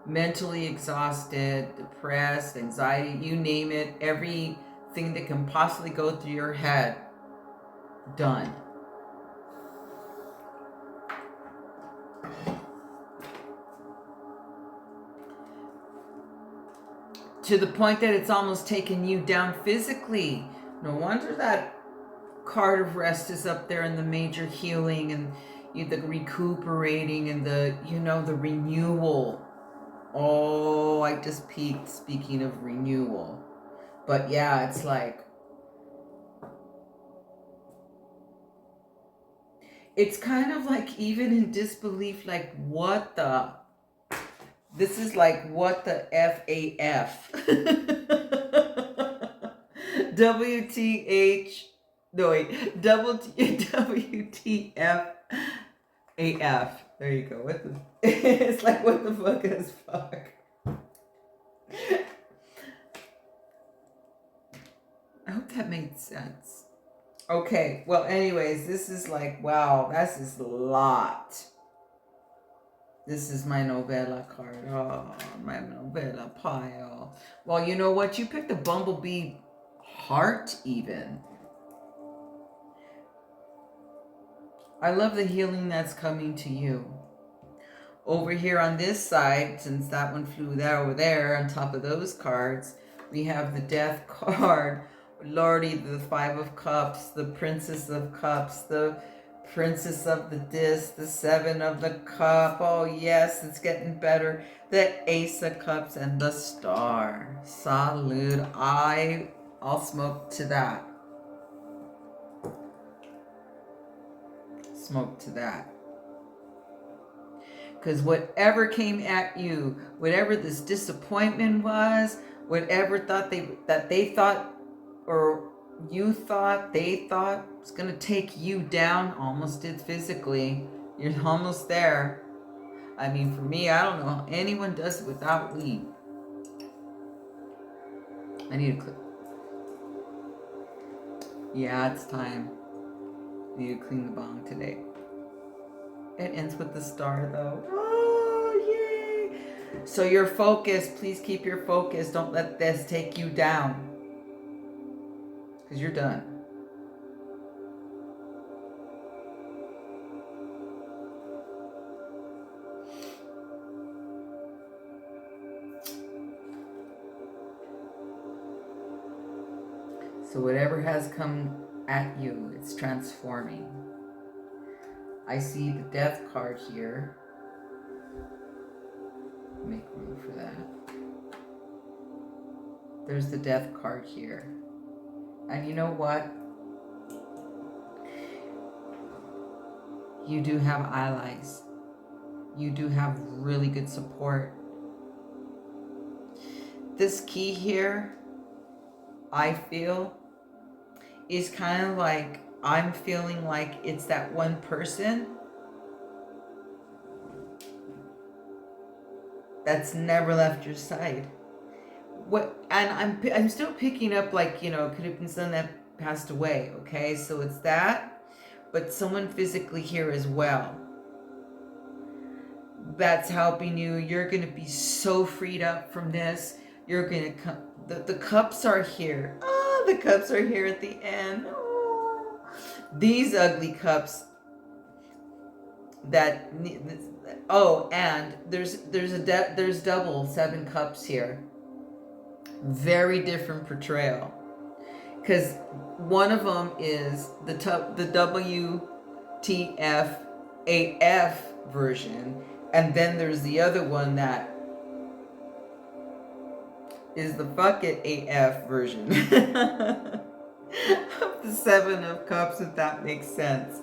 Mentally exhausted, depressed, anxiety, you name it, everything that can possibly go through your head, done. To the point that it's almost taken you down physically. No wonder that card of rest is up there, in the major healing and the recuperating and the, the renewal. Oh, I just peeked, speaking of renewal. But yeah, it's like, it's kind of like even in disbelief, like what the, this is like what the F-A-F. W-T-H, no wait, W-T-F-A-F. There you go. What the, it's like what the fuck is fuck. I hope that made sense. Okay, well anyways, this is like, wow, this is a lot. This is my novella card. Oh, my novella pile. Well, you know what? You picked a bumblebee heart even. I love the healing that's coming to you. Over here on this side, since that one flew there over there on top of those cards, we have the death card. Lordy, the 5 of Cups, the Princess of Cups, the Princess of the Disc, the 7 of the Cup. Oh yes, it's getting better. The Ace of Cups and the Star. Salud. I'll smoke to that. Smoke to that. Because whatever came at you, whatever this disappointment was, whatever that they thought, or you thought, they thought was going to take you down, almost did physically. You're almost there. I mean, for me, I don't know how anyone does it without weed. I need to yeah, it's time. I need to clean the bong today. It ends with the star, though. Oh, yay! So your focus, please keep your focus. Don't let this take you down. Because you're done. So whatever has come at you, it's transforming. I see the death card here. Make room for that. There's the death card here. And you know what? You do have allies. You do have really good support. This key here, I feel, is kind of like, I'm feeling like it's that one person that's never left your side. What? And I'm still picking up, like, could have been someone that passed away. Okay, so it's that, but someone physically here as well that's helping you. You're gonna be so freed up from this. You're gonna come. The cups are here. Oh, the cups are here at the end. Oh, these ugly cups. That. Oh, and there's double 7 cups here. Very different portrayal, because one of them is the WTFAF version, and then there's the other one that is the fuck it AF version of the 7 of Cups, if that makes sense.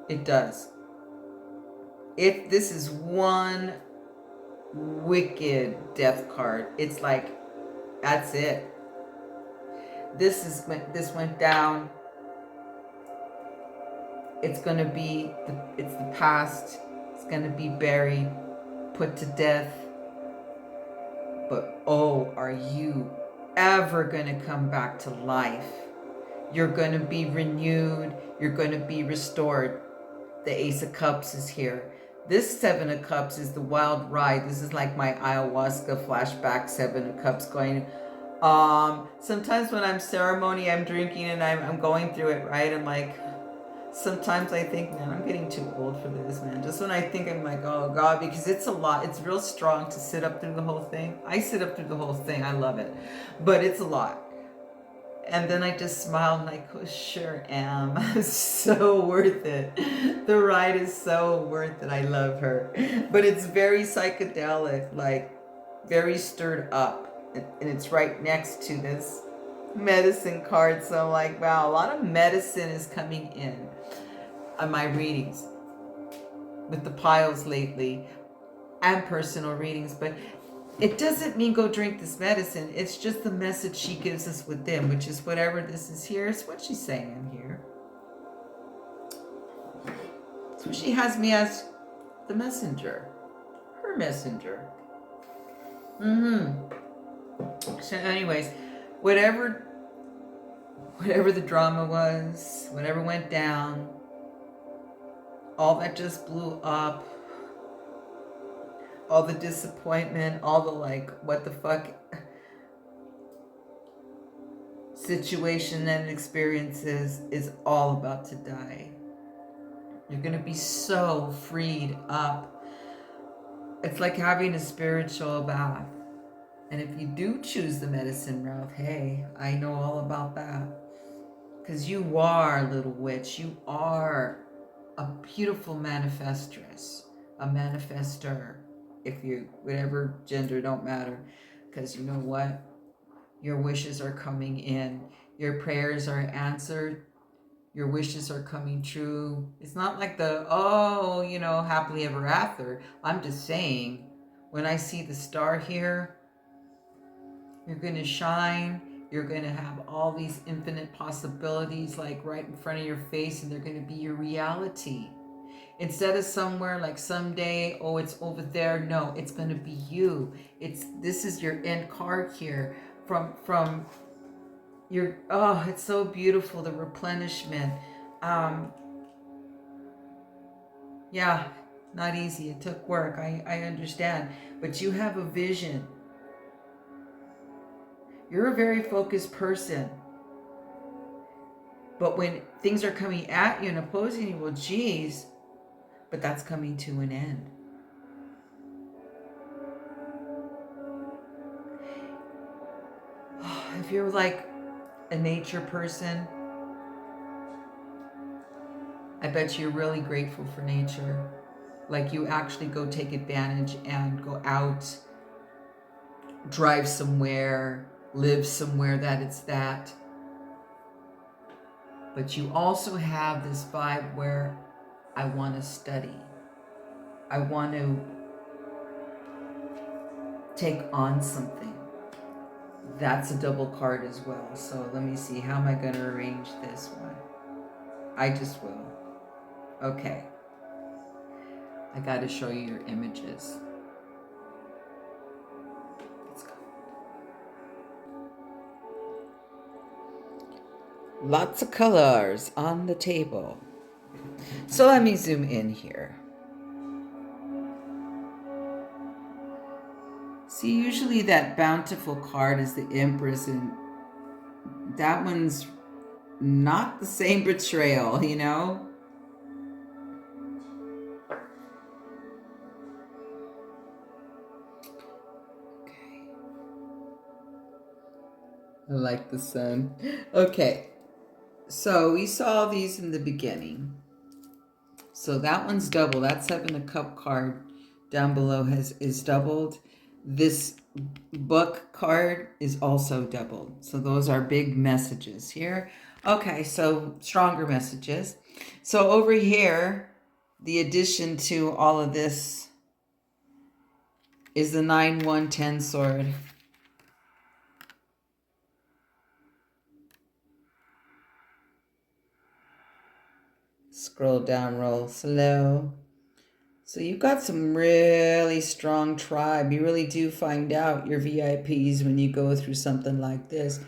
It does. If this is one wicked death card. It's like, that's it. This went down. It's gonna be it's the past. It's gonna be buried, put to death. But oh, are you ever gonna come back to life? You're gonna be renewed. You're gonna be restored. The Ace of Cups is here. This Seven of Cups is the wild ride. This is like my ayahuasca flashback Seven of Cups going. Sometimes when I'm ceremony, I'm drinking and I'm going through it, right? I'm like, sometimes I think, man, I'm getting too old for this, man. Just when I think, I'm like, oh God, because it's a lot. It's real strong to sit up through the whole thing. I sit up through the whole thing. I love it. But it's a lot. And then I just smiled like, oh, sure am. It's so worth it. The ride is so worth it. I love her. But it's very psychedelic, like very stirred up. And it's right next to this medicine card. So I'm like, wow, a lot of medicine is coming in on my readings with the piles lately and personal readings. But it doesn't mean go drink this medicine. It's just the message she gives us within, which is whatever this is here. It's what she's saying here. So she has me as the messenger. Her messenger. So anyways, whatever the drama was, whatever went down, all that just blew up, all the disappointment, all the like, what the fuck situation and experiences is all about to die. You're going to be so freed up. It's like having a spiritual bath. And if you do choose the medicine route, hey, I know all about that. Because you are, little witch, you are a beautiful manifestress, a manifester. If you, whatever gender, don't matter. Because you know what? Your wishes are coming in. Your prayers are answered. Your wishes are coming true. It's not like the, oh, you know, happily ever after. I'm just saying, when I see the star here, you're going to shine. You're going to have all these infinite possibilities like right in front of your face, and they're going to be your reality. Instead of somewhere like someday, oh, it's over there. No, it's going to be you. This is your end card here from your, oh, it's so beautiful, the replenishment. Yeah, not easy. It took work. I understand. But you have a vision. You're a very focused person. But when things are coming at you and opposing you, well, geez, but that's coming to an end. If you're like a nature person, I bet you're really grateful for nature. Like you actually go take advantage and go out, drive somewhere, live somewhere that it's that. But you also have this vibe where I want to study. I want to take on something. That's a double card as well. So let me see. How am I going to arrange this one? I just will. Okay. I got to show you your images. Let's go. Lots of colors on the table. So let me zoom in here. See, usually that bountiful card is the Empress, and that one's not the same betrayal, you know? Okay. I like the sun. Okay. So we saw these in the beginning. So that one's double. That Seven of Cup card down below is doubled. This book card is also doubled. So those are big messages here. Okay, so stronger messages. So over here, the addition to all of this is the 9-1-10 sword. Scroll down real slow. So you've got some really strong tribe. You really do find out your VIPs when you go through something like this.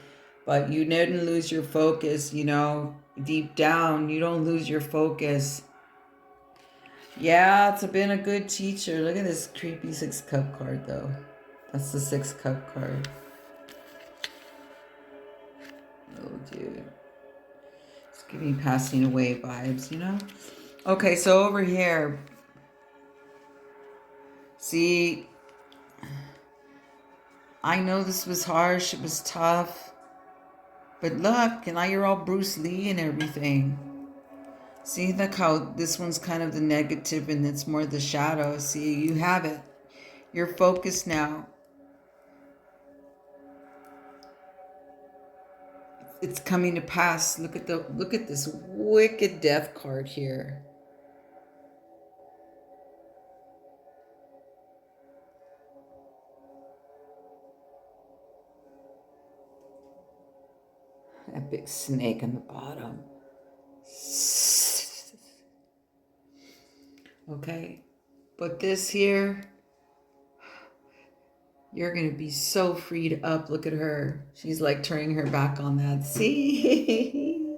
But you didn't lose your focus, you know, deep down. You don't lose your focus. Yeah, it's been a good teacher. Look at this creepy 6 cup card, though. That's the 6 cup card. Oh, dude. It's giving passing away vibes, you know? Okay, so over here. See, I know this was harsh. It was tough. But look, and now you're all Bruce Lee and everything. See, look how this one's kind of the negative and it's more the shadow. See, you have it. You're focused now. It's coming to pass. Look at this wicked death card here. That big snake on the bottom. Okay, but this here, you're going to be so freed up. Look at her. She's like turning her back on that. See?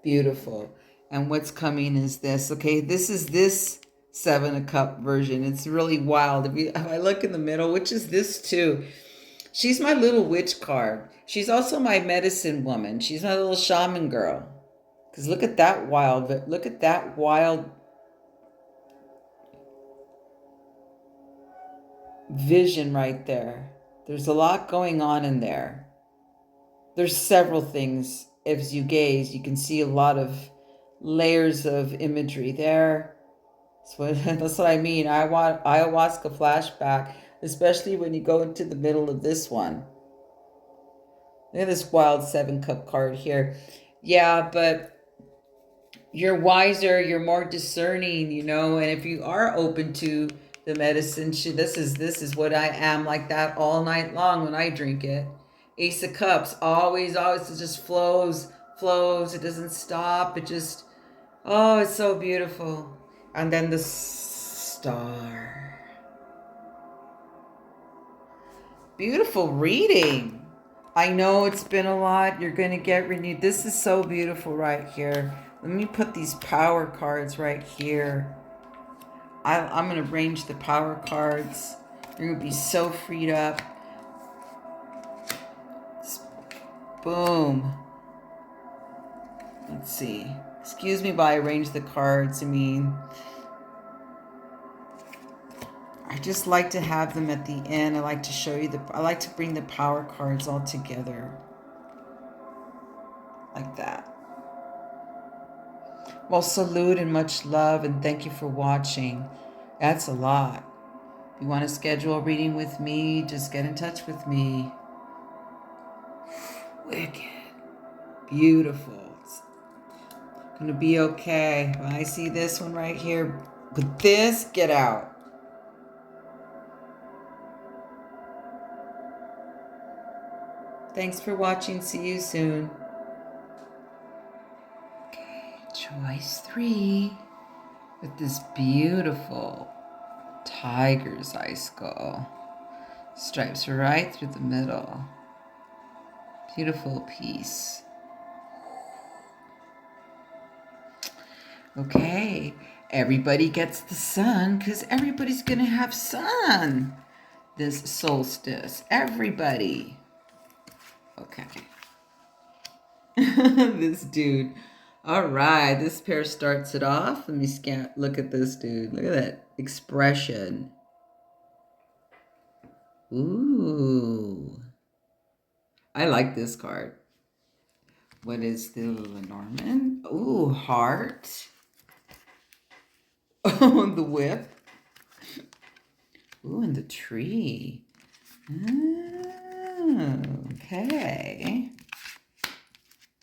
Beautiful. And what's coming is this. Okay, this is this 7 of Cup version. It's really wild. If I look in the middle, which is this too. She's my little witch card. She's also my medicine woman. She's my little shaman girl. Because look at that wild vision right there. There's a lot going on in there. There's several things. As you gaze, you can see a lot of layers of imagery there. That's what I mean. I want ayahuasca flashback, especially when you go into the middle of this one. Look at this wild 7 cup card here. Yeah, but you're wiser, you're more discerning, you know, and if you are open to the medicine, this is what I am, like that all night long when I drink it. Ace of Cups, always, it just flows, it doesn't stop, it just, oh, it's so beautiful. And then the star. Beautiful reading. I know it's been a lot. You're going to get renewed. This is so beautiful right here. Let me put these power cards right here. I'm going to arrange the power cards. You're going to be so freed up. Boom. Let's see. Excuse me while I arrange the cards. I mean, I just like to have them at the end. I like to show you I like to bring the power cards all together. Like that. Well, salute and much love, and thank you for watching. That's a lot. If you want to schedule a reading with me, just get in touch with me. Wicked. Beautiful. It's going to be okay. When I see this one right here, but this, get out. Thanks for watching. See you soon. Choice 3 with this beautiful tiger's eye skull. Stripes right through the middle. Beautiful piece. Okay, everybody gets the sun because everybody's going to have sun this solstice. Everybody. Okay. This dude. All right, this pair starts it off. Let me look at this dude. Look at that expression. Ooh. I like this card. What is the Lenormand? Ooh, heart. Oh, the whip. Ooh, and the tree. Oh, okay.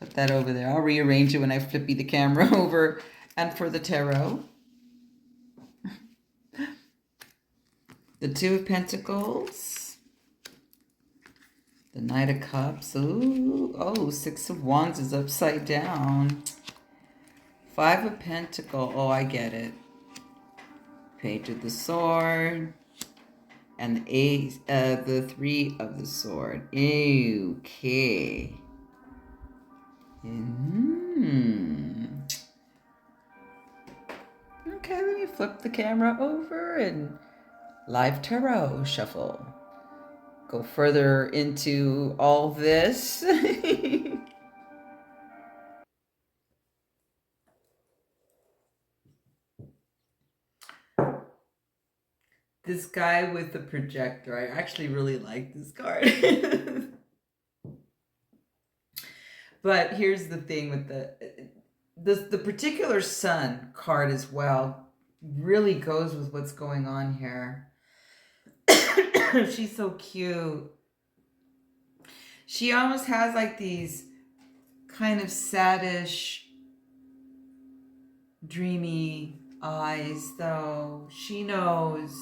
Put that over there. I'll rearrange it when I flippy the camera over. And for the tarot, the Two of Pentacles, the Knight of Cups. Ooh, oh, Six of Wands is upside down. Five of Pentacles. Oh, I get it. Page of the Sword. And the Three of the Sword. Okay. Okay, let me flip the camera over and live tarot shuffle. Go further into all this. This guy with the projector, I actually really like this card. But here's the thing with the particular Sun card as well really goes with what's going on here. She's so cute. She almost has like these kind of saddish, dreamy eyes, though. She knows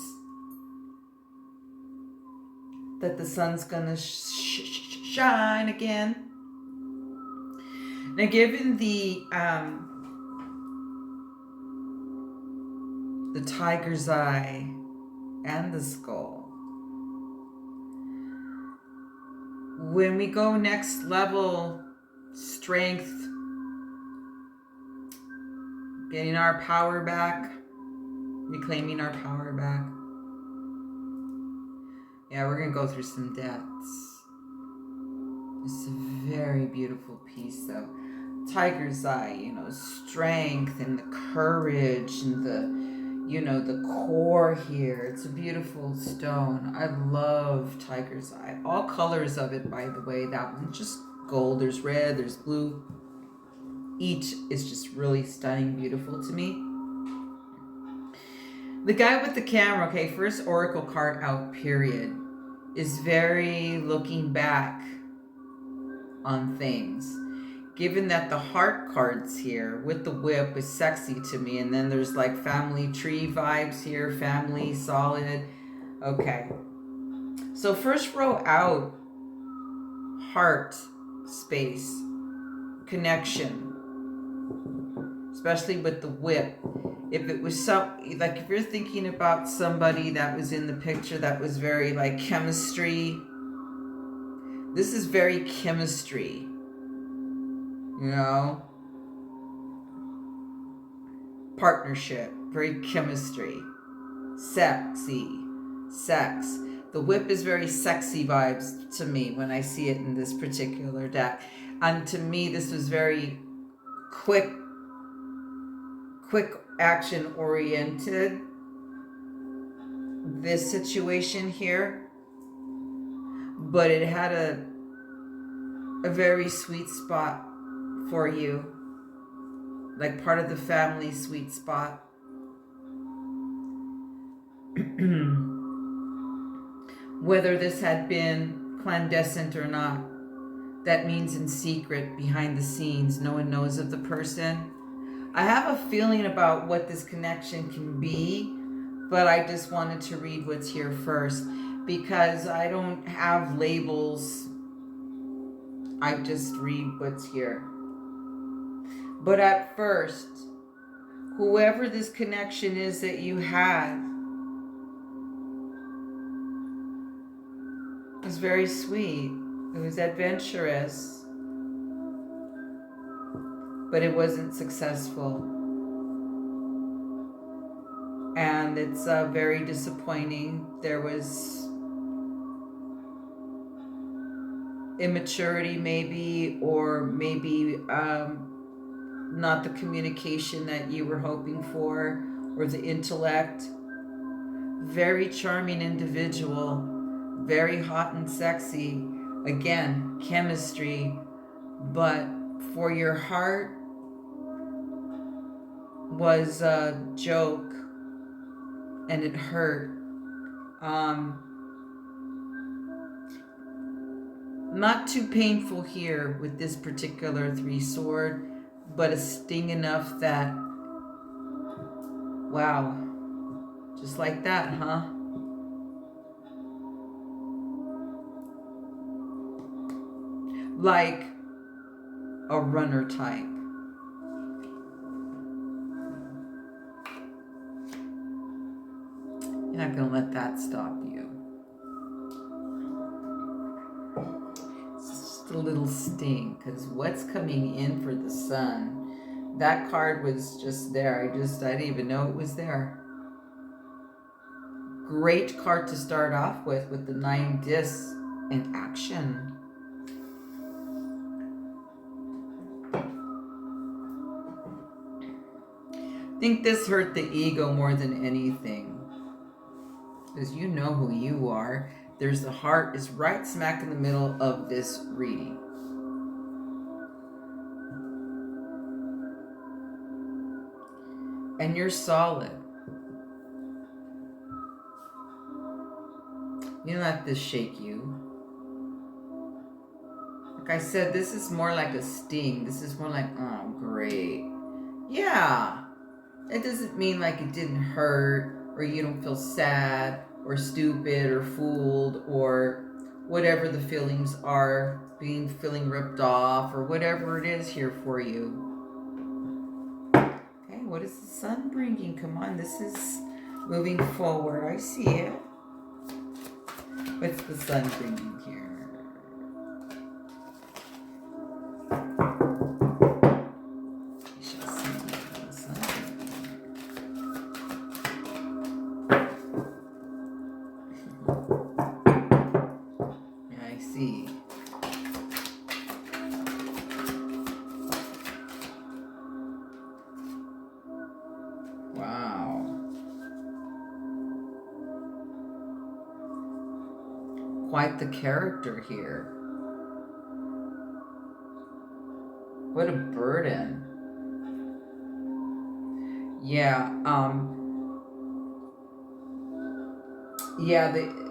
that the sun's gonna shine again. Now, given the tiger's eye and the skull, when we go next level, strength, getting our power back, reclaiming our power back. Yeah, we're gonna go through some depths. It's a very beautiful piece, though. Tiger's eye, you know, strength and the courage and the core here. It's a beautiful stone. I love tiger's eye. All colors of it, by the way. That one's just gold. There's red, there's blue. Each is just really stunning, beautiful to me. The guy with the camera, okay, first oracle card out, period, is very looking back on things. Given that the heart cards here with the whip is sexy to me, and then there's like family tree vibes here, family solid. Okay, so first row out, heart space, connection, especially with the whip. If it was like if you're thinking about somebody that was in the picture that was very like chemistry, this is very chemistry. You know, partnership, very chemistry, sexy, sex. The whip is very sexy vibes to me when I see it in this particular deck. And to me, this was very quick action oriented, this situation here. But it had a very sweet spot for you, like part of the family sweet spot. Whether this had been clandestine or not, that means in secret, behind the scenes, no one knows of the person. I have a feeling about what this connection can be, but I just wanted to read what's here first because I don't have labels. I just read what's here. But at first, whoever this connection is that you had was very sweet. It was adventurous, but it wasn't successful. And it's very disappointing. There was immaturity maybe, or maybe not the communication that you were hoping for, or the intellect. Very charming individual, very hot and sexy. Again, chemistry, but for your heart was a joke and it hurt. Not too painful here with this particular 3 sword, but a sting enough that, wow, just like that, huh? Like a runner type. You're not gonna let that stop you. It's just a little sting, because what's coming in for the sun? That card was just there. I didn't even know it was there. Great card to start off with the 9 discs in action. I think this hurt the ego more than anything. Because you know who you are. There's the heart is right smack in the middle of this reading. And you're solid. You don't let this shake you. Like I said, this is more like a sting. This is more like, oh, great. Yeah. It doesn't mean like it didn't hurt, or you don't feel sad or stupid or fooled or whatever the feelings are, feeling ripped off or whatever it is here for you. Okay, what is the sun bringing? Come on, this is moving forward. I see it. What's the sun bringing here? Quite the character here. What a burden. Yeah,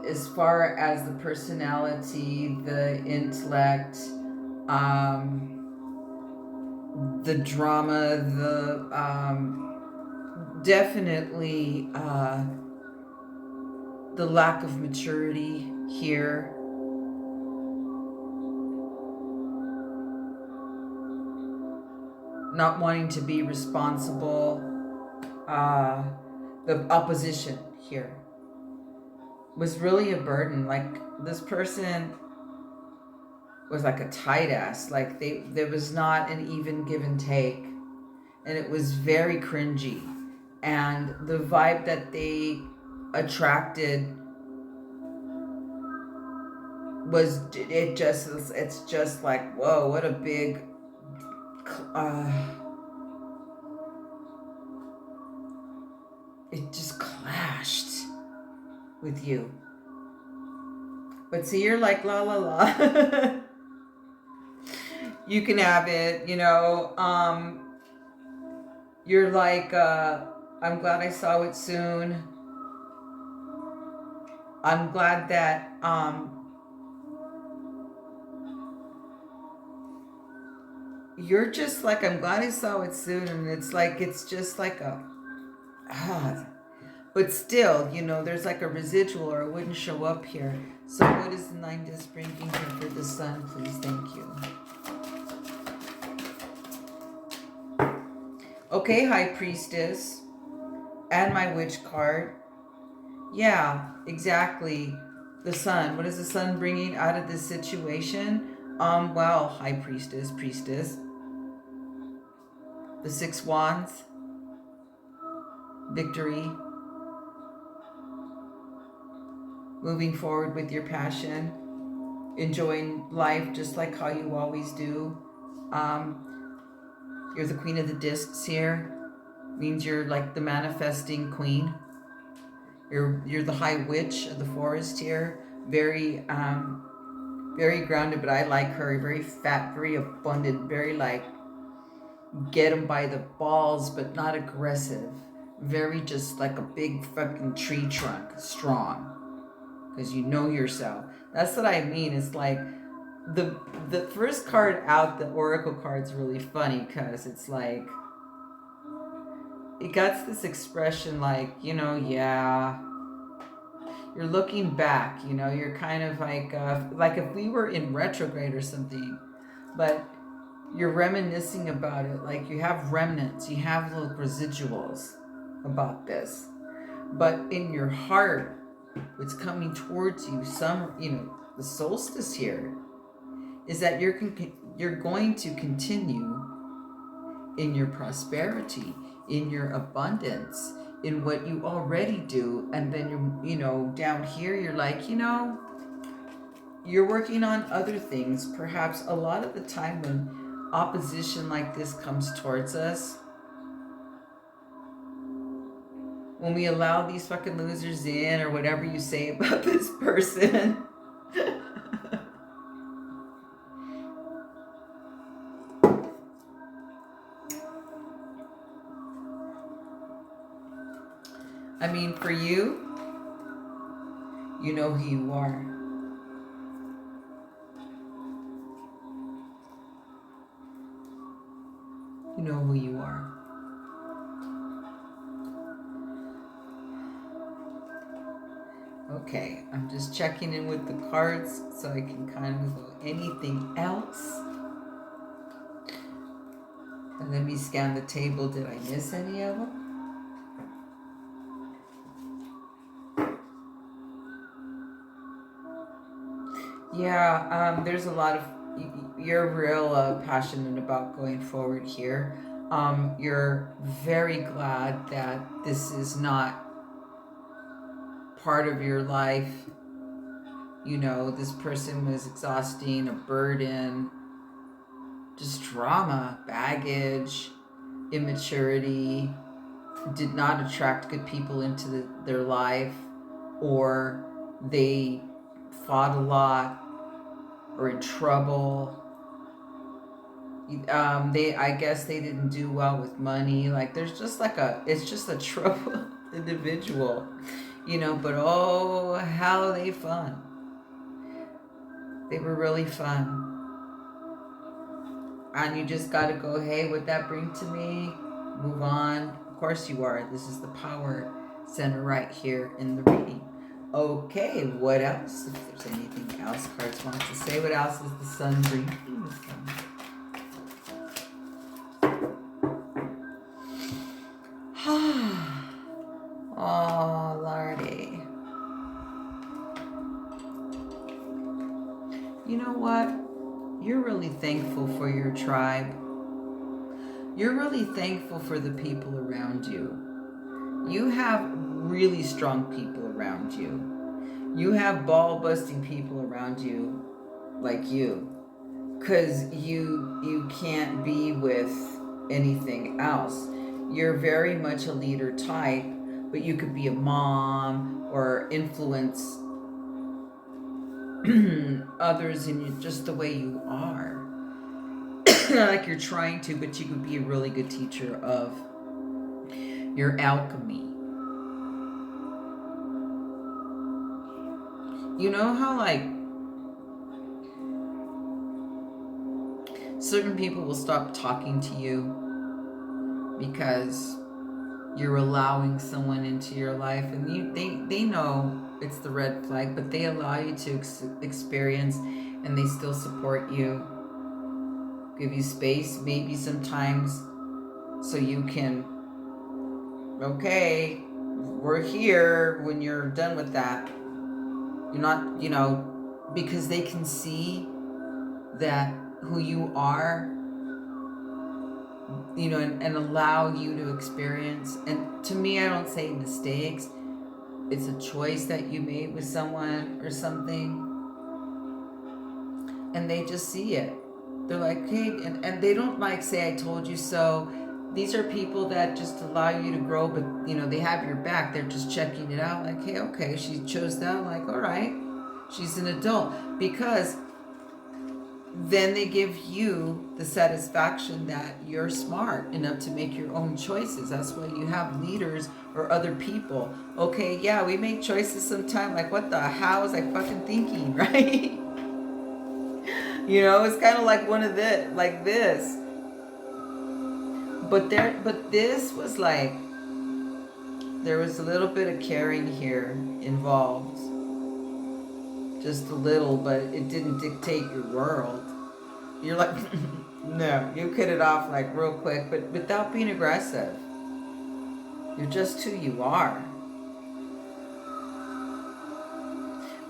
as far as the personality, the intellect, the drama, definitely the lack of maturity here. Not wanting to be responsible. The opposition here was really a burden. Like, this person was like a tight ass. Like, there was not an even give and take. And it was very cringy. And the vibe that they attracted was, it's just like, whoa, what a big, it just clashed with you. But see, you're like, la la la. You can have it, you know. You're like, I'm glad I saw it soon. I'm glad that you're just like, I'm glad I saw it soon. And it's like, it's just like a, but still, you know, there's like a residual, or it wouldn't show up here. So what is the 9 disc bringing here for the sun, please? Thank you. Okay, High Priestess. And my witch card. Yeah, exactly. The sun. What is the sun bringing out of this situation? Well, High Priestess. The 6 wands. Victory. Moving forward with your passion. Enjoying life just like how you always do. You're the queen of the discs here. Means you're like the manifesting queen. You're the high witch of the forest here. Very very grounded, but I like her. Very fat, very abundant, very like get them by the balls, but not aggressive. Very just like a big fucking tree trunk, strong. Because you know yourself. That's what I mean. It's like the first card out, the oracle card's really funny because it's like, it got this expression like, yeah, you're looking back, you're kind of like if we were in retrograde or something, but you're reminiscing about it, like you have remnants, you have little residuals about this, but in your heart, what's coming towards you, the solstice here, is that you're going to continue in your prosperity, in your abundance, in what you already do. And then you're, down here, you're like, you're working on other things. Perhaps a lot of the time when opposition like this comes towards us, when we allow these fucking losers in, or whatever you say about this person, I mean, for you, you know who you are. You know who you are. Okay, I'm just checking in with the cards so I can kind of go anything else. And let me scan the table. Did I miss any of them? Yeah, there's a lot of, you're real passionate about going forward here. You're very glad that this is not part of your life. This person was exhausting, a burden, just trauma, baggage, immaturity, did not attract good people into their life, or they fought a lot, or in trouble. I guess they didn't do well with money. Like there's just it's just a trouble individual, but oh, how they fun. They were really fun. And you just got to go, hey, what'd that bring to me? Move on. Of course you are. This is the power center right here in the reading. Okay, what else? If there's anything else cards want to say, what else is the sun bringing? The sun. Oh, Lordy. You know what? You're really thankful for your tribe. You're really thankful for the people around you. You have really strong people around you. You have ball-busting people around you like you. Because you can't be with anything else. You're very much a leader type, but you could be a mom or influence others in just the way you are. Not like you're trying to, but you could be a really good teacher of your alchemy. You know how certain people will stop talking to you because you're allowing someone into your life, and they know it's the red flag, but they allow you to experience, and they still support you, give you space, maybe sometimes, so you can, okay, we're here when you're done with that. You're not, because they can see that who you are, and allow you to experience. And to me, I don't say mistakes. It's a choice that you made with someone or something. And they just see it. They're like, hey, and they don't say, I told you so. These are people that just allow you to grow, but, they have your back. They're just checking it out. Like, hey, okay, she chose that. Like, all right, she's an adult. Because then they give you the satisfaction that you're smart enough to make your own choices. That's why you have leaders or other people. Okay, yeah, we make choices sometimes. Like, what the hell was I fucking thinking, right? You know, it's kind of like one of this, like this. But this was like, there was a little bit of caring here involved. Just a little, but it didn't dictate your world. You're like, no, you cut it off like real quick, but without being aggressive. You're just who you are.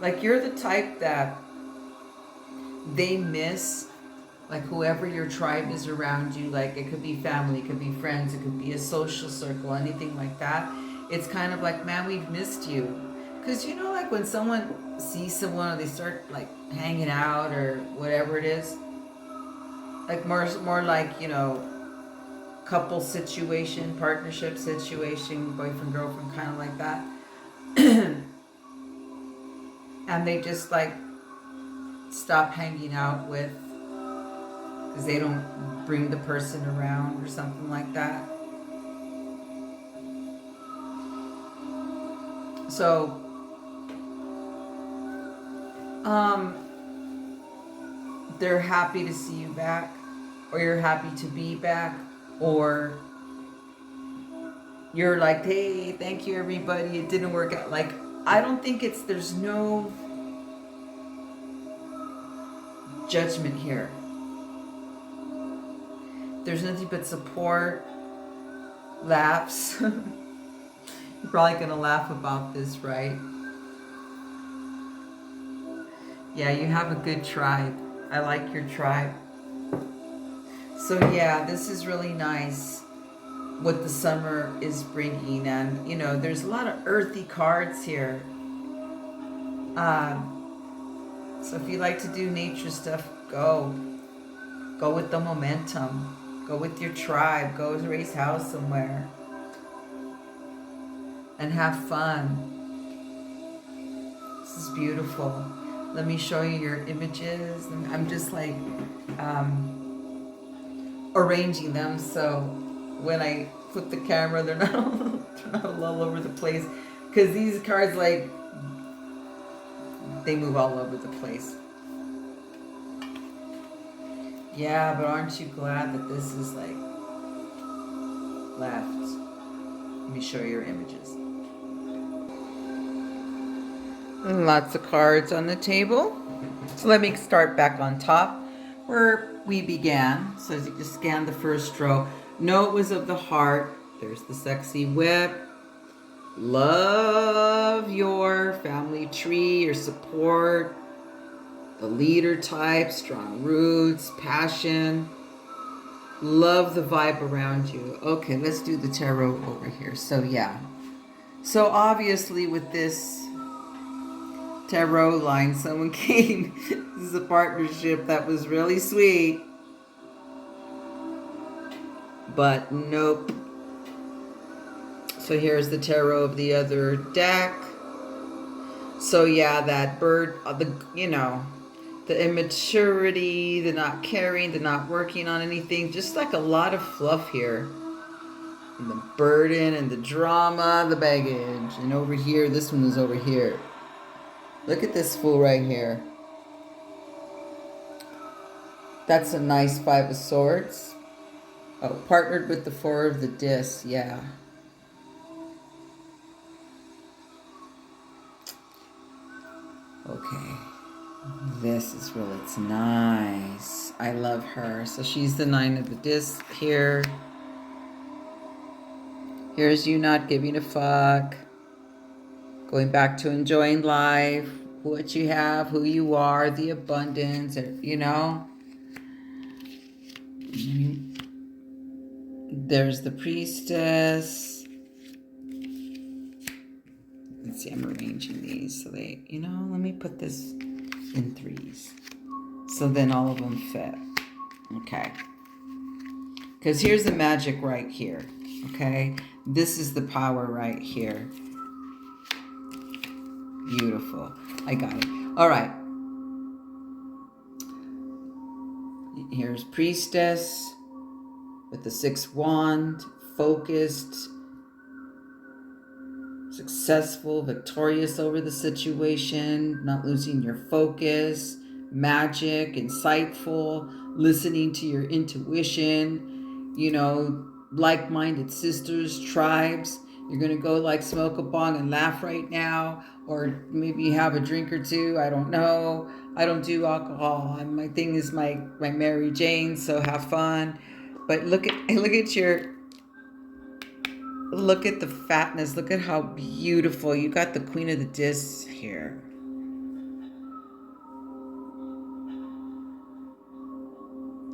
Like, you're the type that they miss, like whoever your tribe is around you, like it could be family, it could be friends, it could be a social circle, anything like that. It's kind of like, man, we've missed you. Because you know, like when someone sees someone or they start like hanging out or whatever it is, like more like, you know, couple situation, partnership situation, boyfriend, girlfriend, kind of like that. And they just like stop hanging out with, because they don't bring the person around or something like that. So, they're happy to see you back, or you're happy to be back, or you're like, hey, thank you everybody, it didn't work out. Like, I don't think there's no judgment here. There's nothing but support, laughs. You're probably gonna laugh about this, right? Yeah, you have a good tribe. I like your tribe. So yeah, this is really nice what the summer is bringing. And you know, there's a lot of earthy cards here. So if you like to do nature stuff, go with the momentum, go with your tribe, go to raise house somewhere and have fun. This is beautiful. Let me show you your images. I'm just like arranging them so when I flip the camera, they're not all over the place, because these cards, like, they move all over the place. Yeah, but aren't you glad that this is like left? Let me show you your images. Lots of cards on the table. So let me start back on top where we began. So as you just scan the first row, no, it was of the heart. There's the sexy whip. Love your family tree, your support, the leader type, strong roots, passion. Love the vibe around you. Okay, let's do the tarot over here. So yeah. So obviously with this tarot line, someone came. This is a partnership that was really sweet. But nope. So here's the tarot of the other deck. So yeah, that bird, the immaturity, the not caring, the not working on anything, just like a lot of fluff here. And the burden and the drama, the baggage. And over here, this one is over here. Look at this fool right here. That's a nice 5 of Swords. Oh, partnered with the 4 of the Disc, yeah. Okay. This is really, it's nice. I love her. So she's the 9 of the Disc here. Here's you not giving a fuck. Going back to enjoying life, what you have, who you are, the abundance, you know. There's the Priestess. Let's see, I'm arranging these so they, let me put this in 3s. So then all of them fit. Okay. Because here's the magic right here. Okay. This is the power right here. Beautiful. I got it. All right. Here's Priestess with the 6 wand, focused, successful, victorious over the situation, not losing your focus, magic, insightful, listening to your intuition, like-minded sisters, tribes. You're going to go like smoke a bong and laugh right now, or maybe have a drink or two. I don't know. I don't do alcohol. My thing is my Mary Jane, so have fun. But look at the fatness. Look at how beautiful. You got the Queen of the Discs here.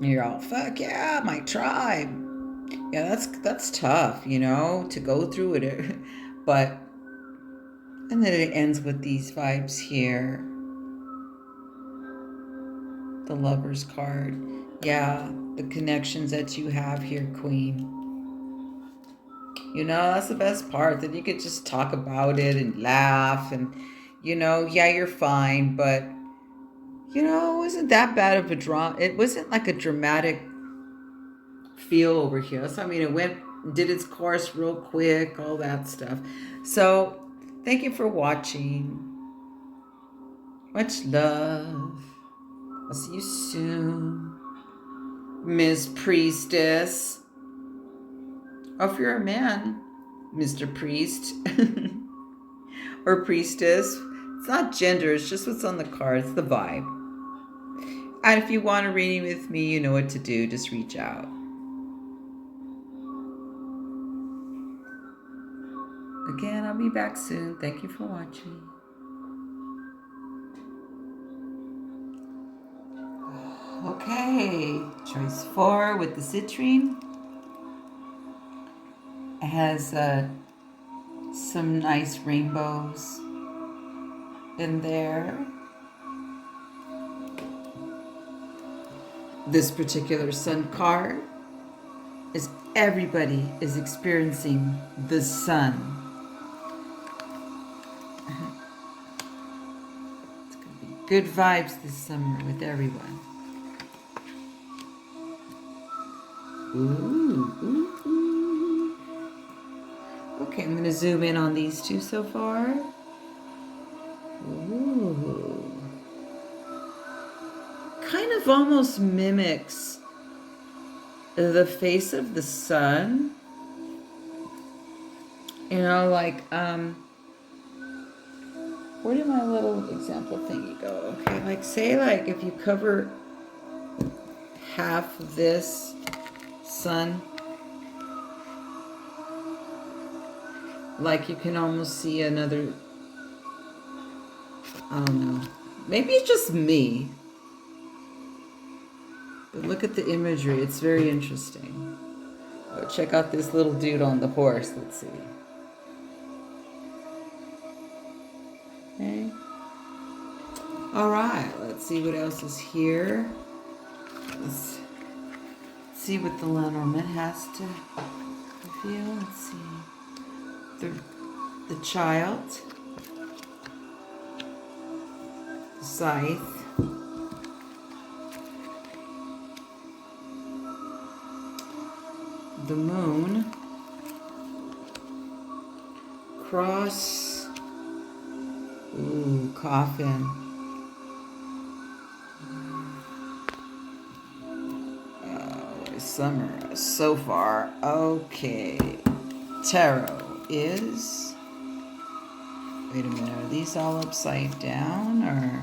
You're all, fuck yeah, my tribe. Yeah, that's tough, to go through it. But, and then it ends with these vibes here. The Lover's card. Yeah, the connections that you have here, Queen. That's the best part. That you could just talk about it and laugh and, yeah, you're fine, but, it wasn't that bad of a drama. It wasn't like a dramatic feel over here. So, it did its course real quick, all that stuff. So, thank you for watching. Much love. I'll see you soon, Miss Priestess. Or if you're a man, Mr. Priest or Priestess. It's not gender, it's just what's on the card. It's the vibe. And if you want a reading with me, you know what to do. Just reach out. Again, I'll be back soon. Thank you for watching. Okay, choice 4 with the citrine. It has some nice rainbows in there. This particular sun card is everybody is experiencing the sun. It's going to be good vibes this summer with everyone. Ooh. Okay, I'm going to zoom in on these two so far. Ooh. Kind of almost mimics the face of the sun. Like, where did my little example thingy go? Okay, like, say, like, if you cover half of this sun, like, you can almost see another, I don't know, maybe it's just me, but look at the imagery. It's very interesting. Oh, check out this little dude on the horse. Let's see. Okay. All right, let's see what else is here. Let's see what the Lenormand has to reveal. Let's see. The child. The scythe. The moon, cross, ooh, coffin, summer so far. Okay, tarot is, wait a minute, are these all upside down, or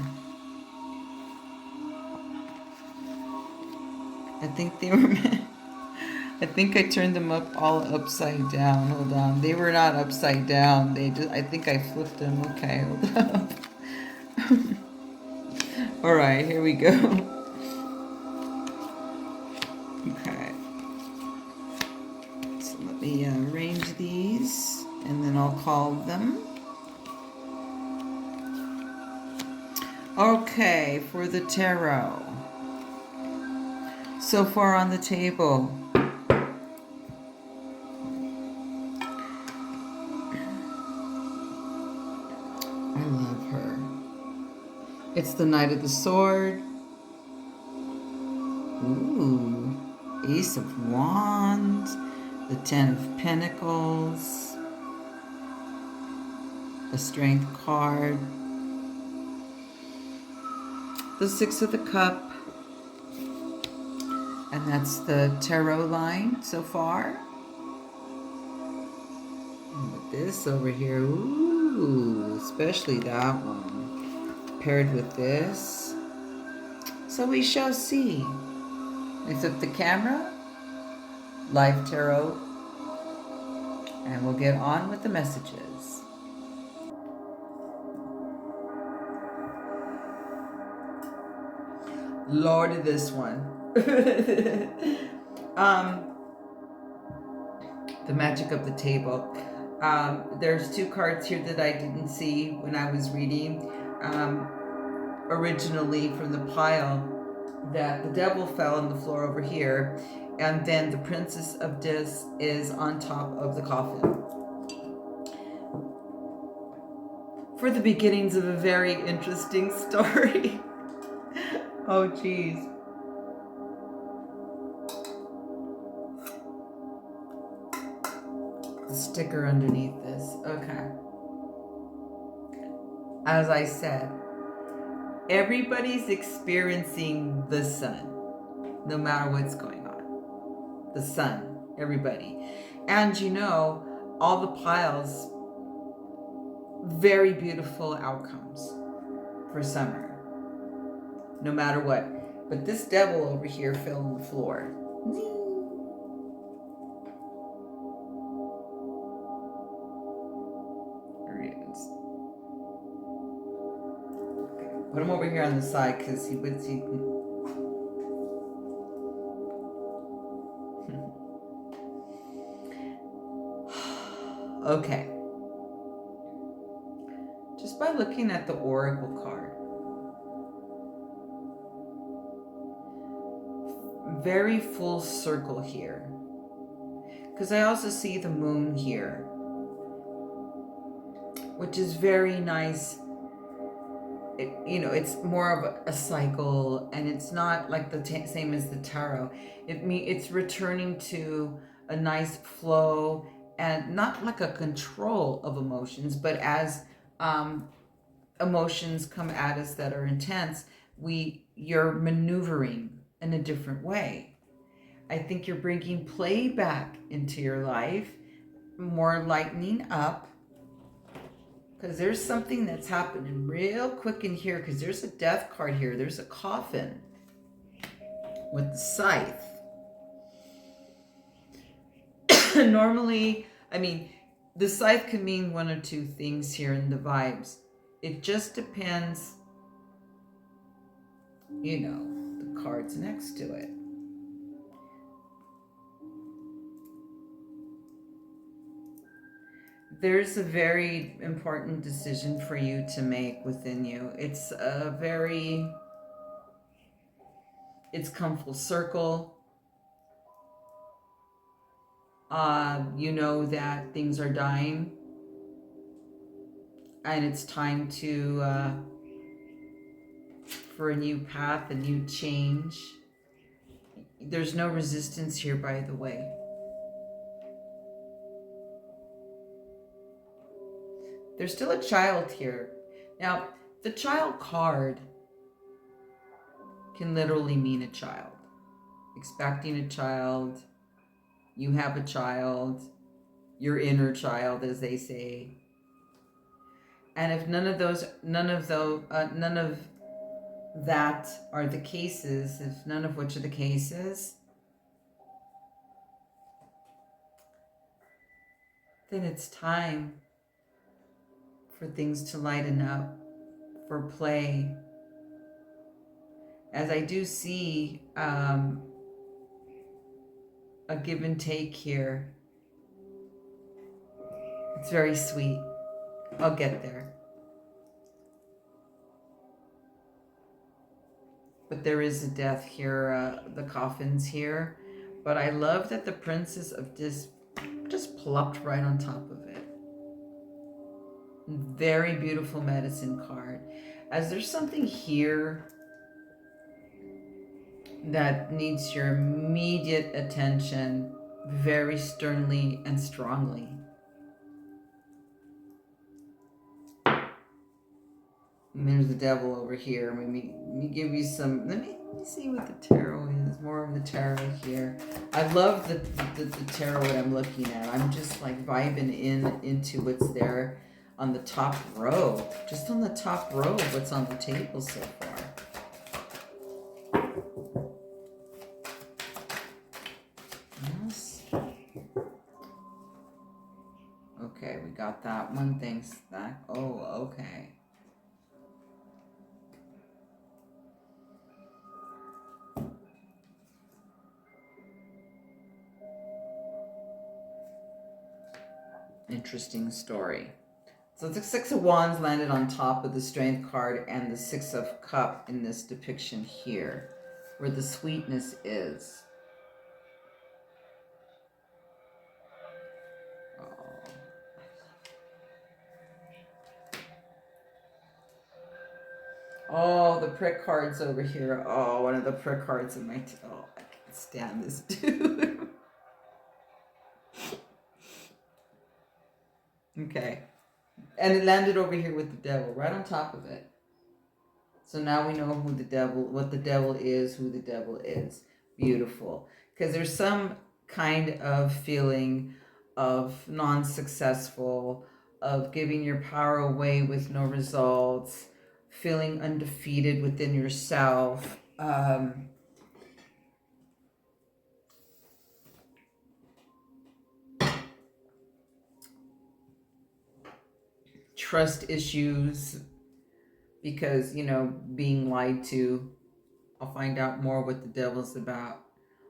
I think they were I think I turned them up all upside down. Hold on. They were not upside down. I think I flipped them. Okay, hold up. All right, here we go. Okay. So let me arrange these, and then I'll call them. Okay, for the tarot. So far on the table. I love her. It's the Knight of the Sword. Ooh. Ace of Wands. The Ten of Pentacles. The Strength card. the Six of the Cup. And that's the tarot line so far. And with this over here, ooh, especially that one, paired with this. So we shall see. I flip the camera, live tarot, and we'll get on with the messages. Lord of this one. The magic of the table. There's two cards here that I didn't see when I was reading. Originally from the pile, that the devil fell on the floor over here, and then the Princess of Dis is on top of the coffin. For the beginnings of a very interesting story. Oh, geez. The sticker underneath this. Okay. As I said, everybody's experiencing the sun, no matter what's going on. The sun, everybody. And you know, all the piles, very beautiful outcomes for summer, no matter what. But this devil over here fell on the floor. There he is. Okay. Put him over here on the side because he would see. Okay. Just by looking at the oracle card. Very full circle here. Because I also see the moon here. Which is very nice. You know, it's more of a cycle, and it's not like the same as the tarot. It's returning to a nice flow, and not like a control of emotions, but as emotions come at us that are intense, you're maneuvering in a different way. I think you're bringing play back into your life, more lightening up, because there's something that's happening real quick in here, because there's a death card here. There's a coffin with the scythe. Normally, I mean, the scythe can mean one or two things here in the vibes. It just depends, you know, the cards next to it. There's a very important decision for you to make within you. It's come full circle. You know that things are dying, and it's time for a new path, a new change. There's no resistance here, by the way. There's still a child here. Now, the child card can literally mean a child. Expecting a child, you have a child, your inner child, as they say. And if none of that are the cases, if none of which are the cases, then it's time for things to lighten up, for play. As I do see a give and take here. It's very sweet. I'll get there. But there is a death here, the coffin's here. But I love that the Princess of Dis just plopped right on top of it. Very beautiful medicine card. As there's something here that needs your immediate attention, very sternly and strongly. And there's the devil over here. Let me give you some. Let me see what the tarot is. More of the tarot here. I love the tarot that I'm looking at. I'm just like vibing into what's there on the top row. Just on the top row of what's on the table so far. Yes. Okay, we got that one thing stacked. Oh, okay. Interesting story. So the Six of Wands landed on top of the Strength card and the Six of Cups in this depiction here, where the sweetness is. Oh, the prick cards over here. Oh, one of the prick cards in my... Oh, I can't stand this dude. Okay. And it landed over here with the devil, right on top of it. So now we know who the devil, what the devil is, who the devil is. Beautiful. Because there's some kind of feeling of non-successful, of giving your power away with no results, feeling undefeated within yourself. Trust issues because, you know, being lied to. I'll find out more what the devil's about.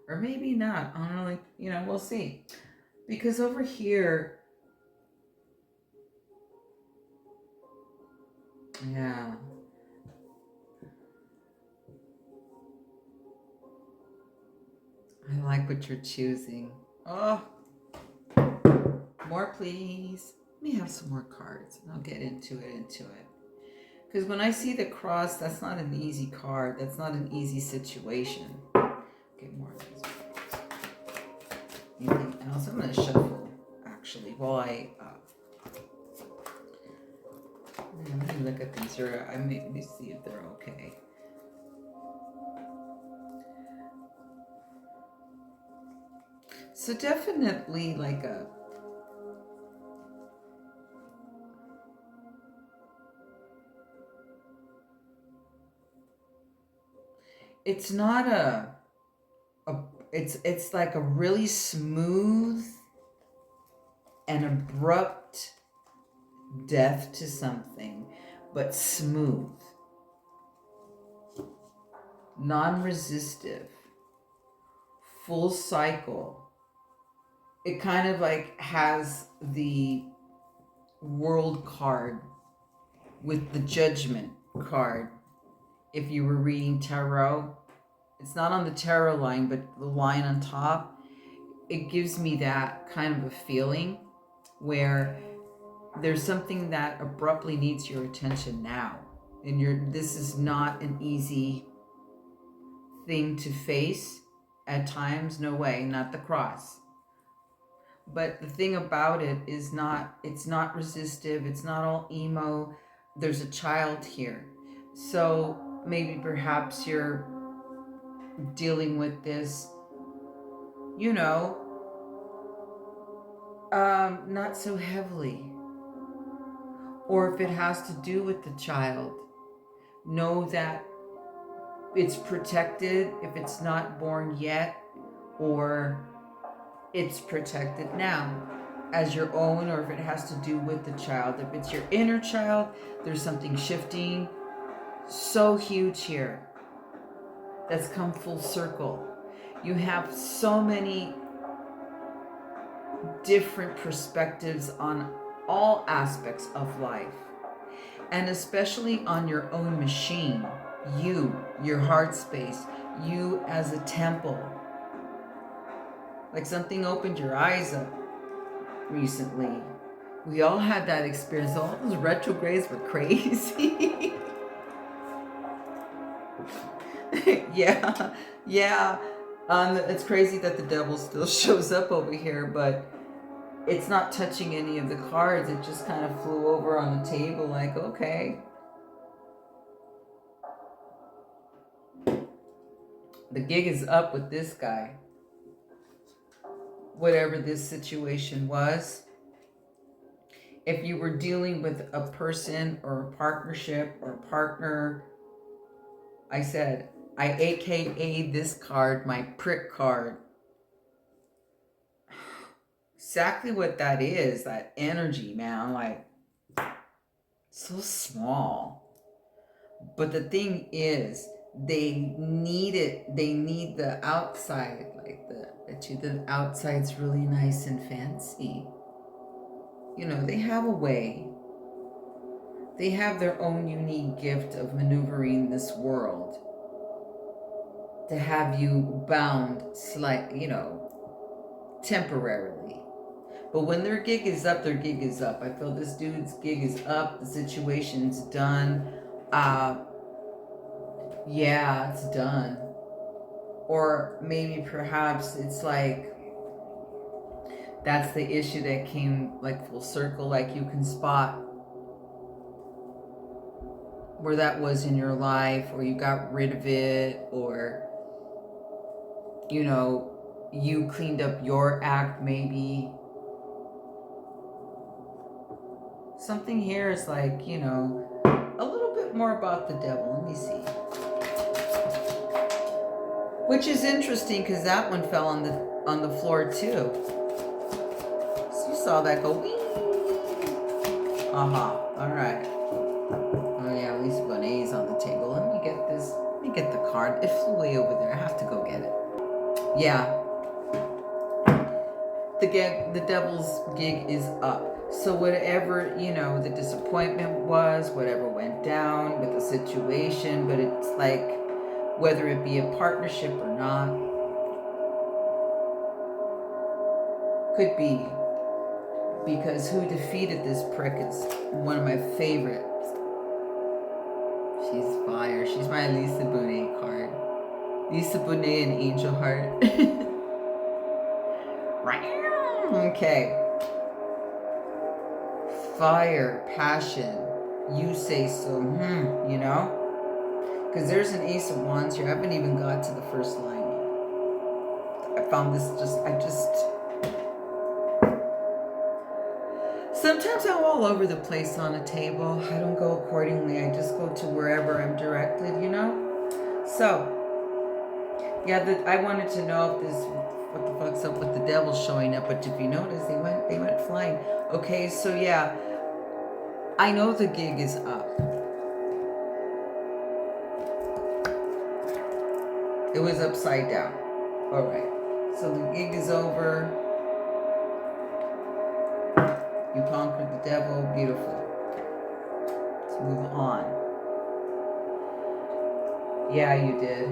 Or maybe not. I don't know, like, you know, we'll see. Because over here, yeah. I like what you're choosing. Oh, more please. Let me have some more cards and I'll get into it. Because when I see the cross, that's not an easy card. That's not an easy situation. Okay, more of these. Anything else? I'm going to shuffle, actually, while I... let me look at these. Let me see if they're okay. So definitely like a... It's not it's like a really smooth and abrupt death to something, but smooth, non-resistive, full cycle. It kind of like has the World card with the Judgment card. If you were reading tarot, it's not on the tarot line, but the line on top, it gives me that kind of a feeling where there's something that abruptly needs your attention now. And this is not an easy thing to face at times. No way, not the cross. But the thing about it is it's not resistive. It's not all emo. There's a child here. So maybe perhaps you're dealing with this, you know, not so heavily. Or if it has to do with the child, know that it's protected if it's not born yet, or it's protected now as your own, or if it has to do with the child. If it's your inner child, there's something shifting so huge here that's come full circle. You have so many different perspectives on all aspects of life, and especially on your own machine, your heart space, you as a temple. Like something opened your eyes up recently. We all had that experience. All those retrogrades were crazy. Yeah. It's crazy that the devil still shows up over here, but it's not touching any of the cards. It just kind of flew over on the table like, okay. The gig is up with this guy. Whatever this situation was. If you were dealing with a person or a partnership or a partner, I said, I AKA this card, my prick card. Exactly what that is, that energy, man. Like, so small. But the thing is, they need it. They need the outside. Like, the outside's really nice and fancy. You know, they have a way. They have their own unique gift of maneuvering this world to have you bound temporarily. But when their gig is up, their gig is up. I feel this dude's gig is up. The situation's done. Yeah, it's done. Or maybe perhaps it's like that's the issue that came like full circle, like you can spot where that was in your life, or you got rid of it, or you know, you cleaned up your act maybe. Something here is like, you know, a little bit more about the devil. Let me see. Which is interesting because that one fell on the floor too. So you saw that go wee. Alright. Oh yeah, at least Bonet's on the table. Let me get this. Let me get the card. It flew way over there. I have to go get it. Yeah. The devil's gig is up. So whatever, you know, the disappointment was, whatever went down with the situation, but it's like, whether it be a partnership or not, could be, because who defeated this prick is one of my favorites. She's fire. She's my Lisa Bonet card. Lisa Bonet and Angel Heart. Okay. Fire, passion, you say so, you know? Because there's an Ace of Wands here. I haven't even got to the first line yet. I found this sometimes I'm all over the place on a table. I don't go accordingly. I just go to wherever I'm directed, you know? So, yeah, I wanted to know if what the fuck's up with the devil showing up, but if you notice, they went flying. Okay, so yeah, I know the gig is up. It was upside down. All right, so the gig is over. You conquered the devil. Beautiful. Let's move on. Yeah, you did.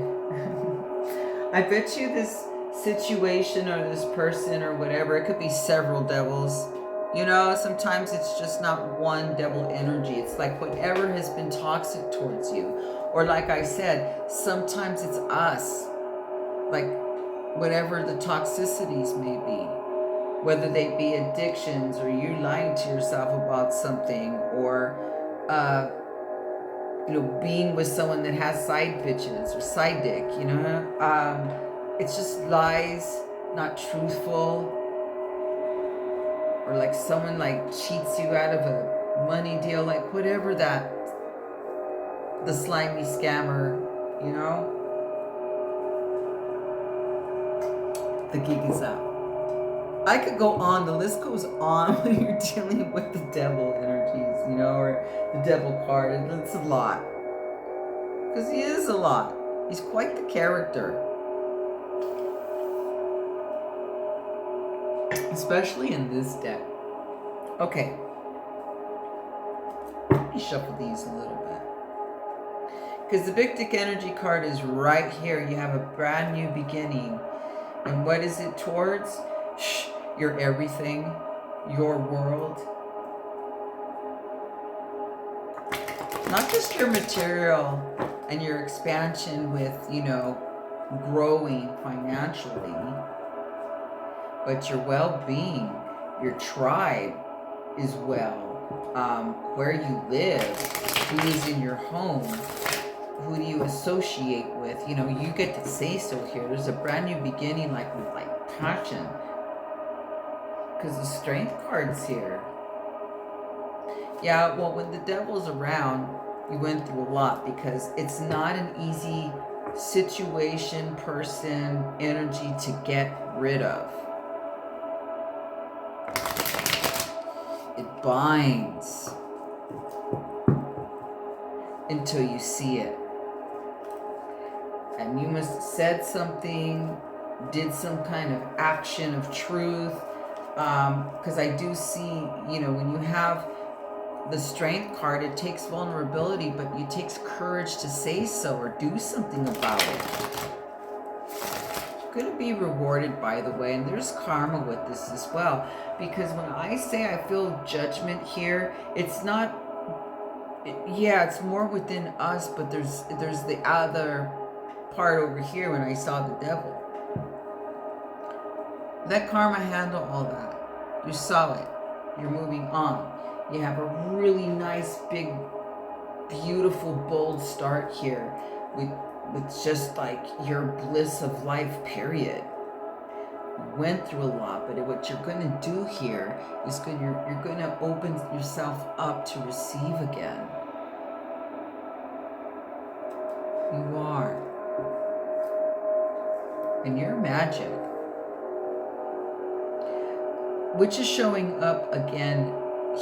I bet you this situation or this person or whatever, it could be several devils. You know, sometimes it's just not one devil energy. It's like whatever has been toxic towards you. Or like I said, sometimes it's us. Like whatever the toxicities may be. Whether they be addictions or you lying to yourself about something, or you know, being with someone that has side bitches or side dick, you know. It's just lies, not truthful. Or like someone like cheats you out of a money deal, like whatever that, the slimy scammer, you know. The gig is up. I could go on, the list goes on when you're dealing with the devil energies, you know, or the devil card. It's a lot. Because he is a lot. He's quite the character. Especially in this deck. Okay. Let me shuffle these a little bit. Because the Big Dick Energy card is right here. You have a brand new beginning. And what is it towards? Your everything. Your world. Not just your material and your expansion with, you know, growing financially, but your well-being, your tribe is well, where you live, who is in your home, who do you associate with? You know, you get to say so here. There's a brand new beginning, like with like passion. Because the strength card's here. Yeah, well, when the devil's around, you went through a lot because it's not an easy situation, person, energy to get rid of. It binds until you see it. And you must have said something, did some kind of action of truth. Because I do see, you know, when you have the strength card, it takes vulnerability, but it takes courage to say so or do something about it. You're going to be rewarded, by the way, and there's karma with this as well. Because when I say I feel judgment here, it's not, yeah, it's more within us, but there's the other part over here when I saw the devil. Let karma handle all that. You saw it. You're moving on. You have a really nice, big, beautiful, bold start here with just like your bliss of life, period. You went through a lot, but what you're going to do here is you're going to open yourself up to receive again. You are. And you're magic. Which is showing up again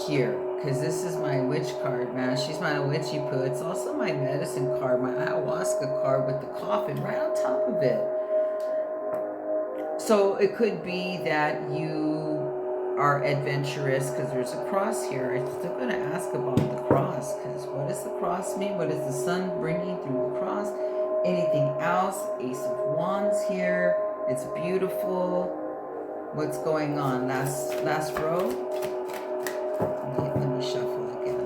here, because this is my witch card, man. She's my witchy poo. It's also my medicine card, my ayahuasca card with the coffin right on top of it. So it could be that you are adventurous, because there's a cross here. I'm still going to ask about the cross, because what does the cross mean? What is the sun bringing through the cross? Anything else? Ace of Wands here. It's beautiful. What's going on? Last row? Let me shuffle again.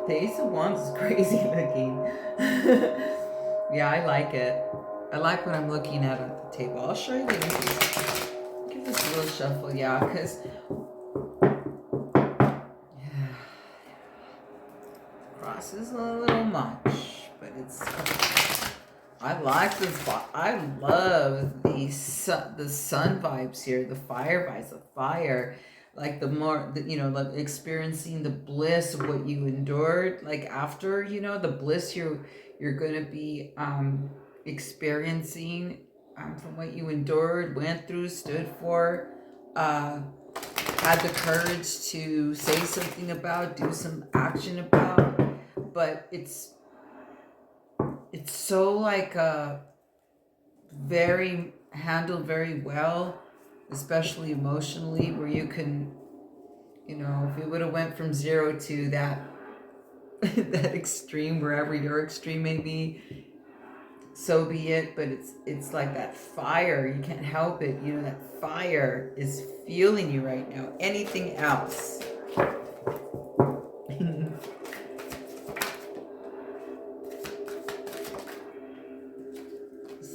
The Ace of Wands is crazy looking. Yeah, I like it. I like what I'm looking at the table. I'll show you the aces. Give this a little shuffle, yeah, because cross is a little much, but it's. I like this. I love the sun vibes here, the fire vibes, the fire. Like the more, you know, like experiencing the bliss of what you endured. Like after, you know, the bliss you're gonna be experiencing from what you endured, went through, stood for, had the courage to say something about, do some action about. But it's so like very handled very well, especially emotionally, where you can, you know, if it would have went from 0 to that that extreme, wherever your extreme may be, so be it. But it's like that fire, you can't help it, you know, that fire is fueling you right now. Anything else?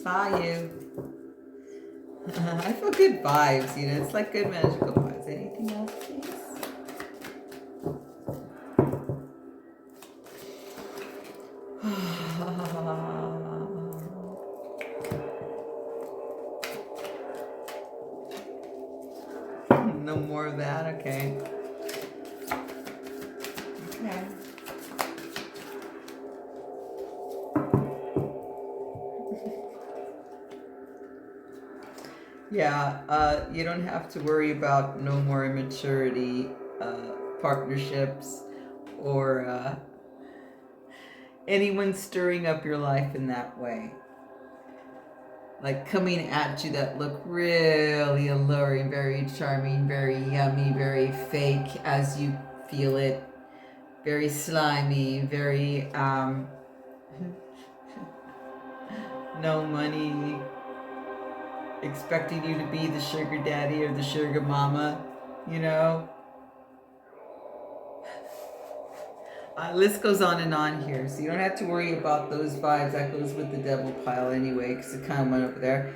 Saw you. I feel good vibes, you know, it's like good magical vibes. Anything else, please? No more of that? Okay. Okay. Yeah, you don't have to worry about no more immaturity, partnerships, or anyone stirring up your life in that way. Like coming at you that look really alluring, very charming, very yummy, very fake as you feel it, very slimy, very no money, expecting you to be the sugar daddy or the sugar mama, you know? List goes on and on here, so you don't have to worry about those vibes. That goes with the devil pile anyway, because it kind of went over there.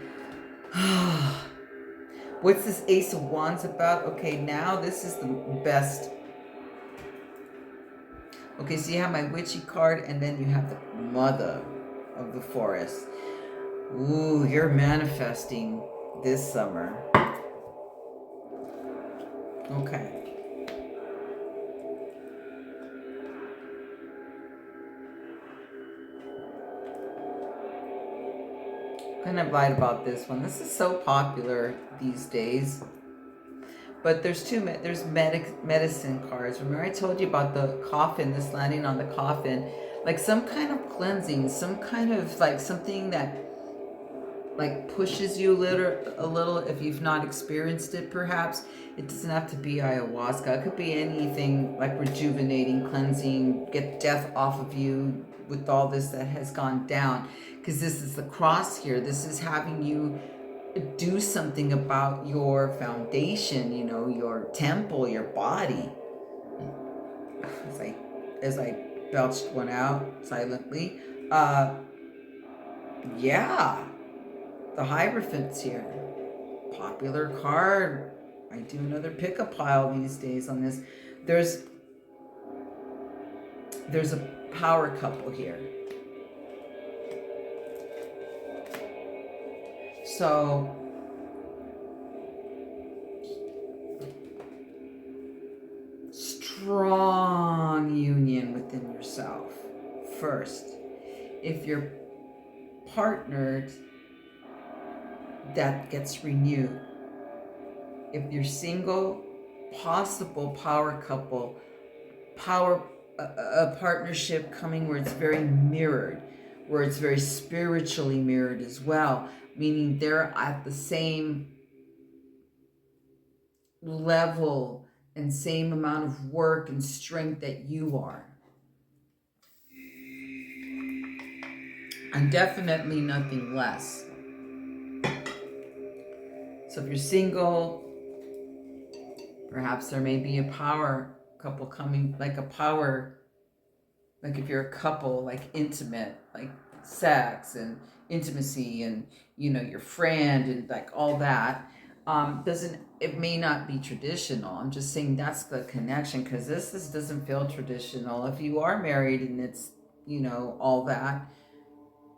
What's this Ace of Wands about? Okay, now this is the best. Okay, so you have my witchy card, and then you have the mother of the forest. Ooh, you're manifesting this summer. Okay. Kind of lied about this one. This is so popular these days. But there's there's medicine cards. Remember I told you about the coffin, this landing on the coffin, like some kind of cleansing, some kind of like something that like pushes you a little if you've not experienced it. Perhaps it doesn't have to be ayahuasca. It could be anything like rejuvenating, cleansing, get death off of you with all this that has gone down, because this is the cross here. This is having you do something about your foundation, you know, your temple, your body. As I belched one out silently. Yeah, the Hierophant's here. Popular card. I do another pick-up pile these days on this. There's a power couple here. So strong union within yourself first. If you're partnered, that gets renewed. If you're single, possible power couple, a partnership coming where it's very mirrored, where it's very spiritually mirrored as well, meaning they're at the same level and same amount of work and strength that you are. And definitely nothing less. So if you're single, perhaps there may be a power couple coming, like a power, like if you're a couple, like intimate, like sex and intimacy and, you know, your friend and like all that. It may not be traditional. I'm just saying that's the connection, because this doesn't feel traditional. If you are married and it's, you know, all that,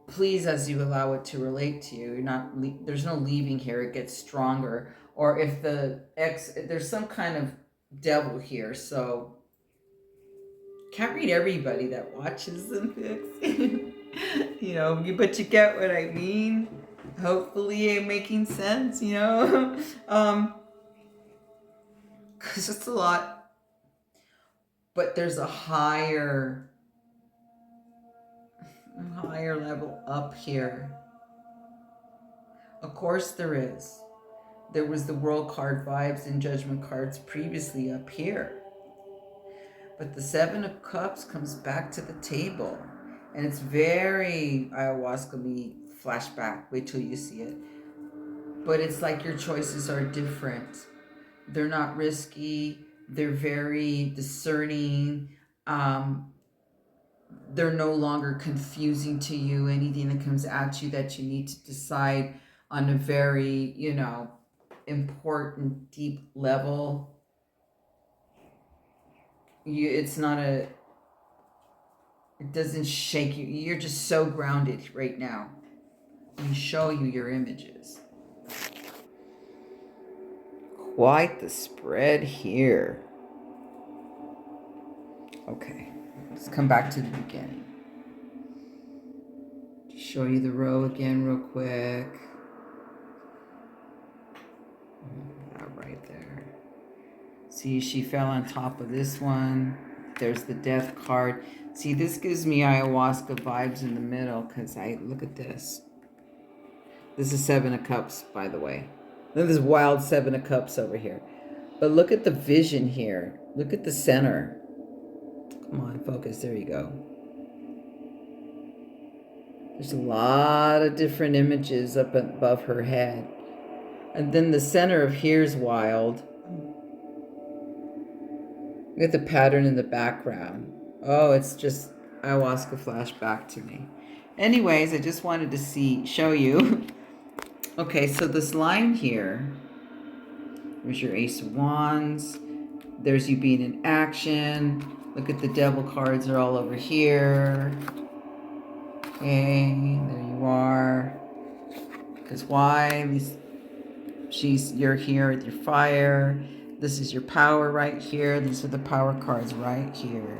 please, as you allow it to relate to you, there's no leaving here. It gets stronger. Or if there's some kind of devil here, so can't read everybody that watches them fix. You know, but you get what I mean. Hopefully I'm making sense, you know. Because it's a lot. But there's a higher level up here. Of course there is. There was the world card vibes and judgment cards previously up here. But the Seven of Cups comes back to the table. And it's very ayahuasca-y flashback. Wait till you see it. But it's like your choices are different. They're not risky. They're very discerning. They're no longer confusing to you. Anything that comes at you that you need to decide on a very, you know, important, deep level. It doesn't shake you. You're just so grounded right now. Let me show you your images. Quite the spread here. Okay, let's come back to the beginning. Just show you the row again real quick. Right there. See, she fell on top of this one. There's the death card. See, this gives me ayahuasca vibes in the middle, because look at this. This is Seven of Cups, by the way. Look at this wild Seven of Cups over here. But look at the vision here. Look at the center. Come on, focus. There you go. There's a lot of different images up above her head. And then the center of here's wild. Look at the pattern in the background. Oh, it's just ayahuasca flashed back to me. Anyways, I just wanted to show you. Okay, so this line here, there's your Ace of Wands. There's you being in action. Look at the devil cards are all over here. Okay, there you are. Because why? You're here with your fire. This is your power right here. These are the power cards right here.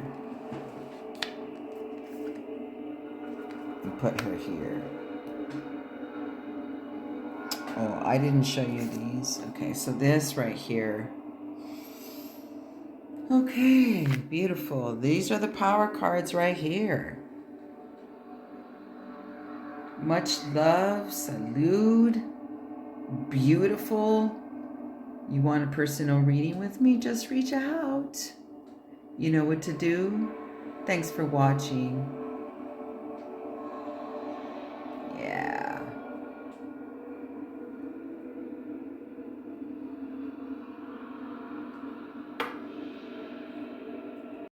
You put her here. Oh, I didn't show you these. Okay, so this right here. Okay, beautiful. These are the power cards right here. Much love, salute, beautiful. You want a personal reading with me? Just reach out. You know what to do. Thanks for watching. Yeah.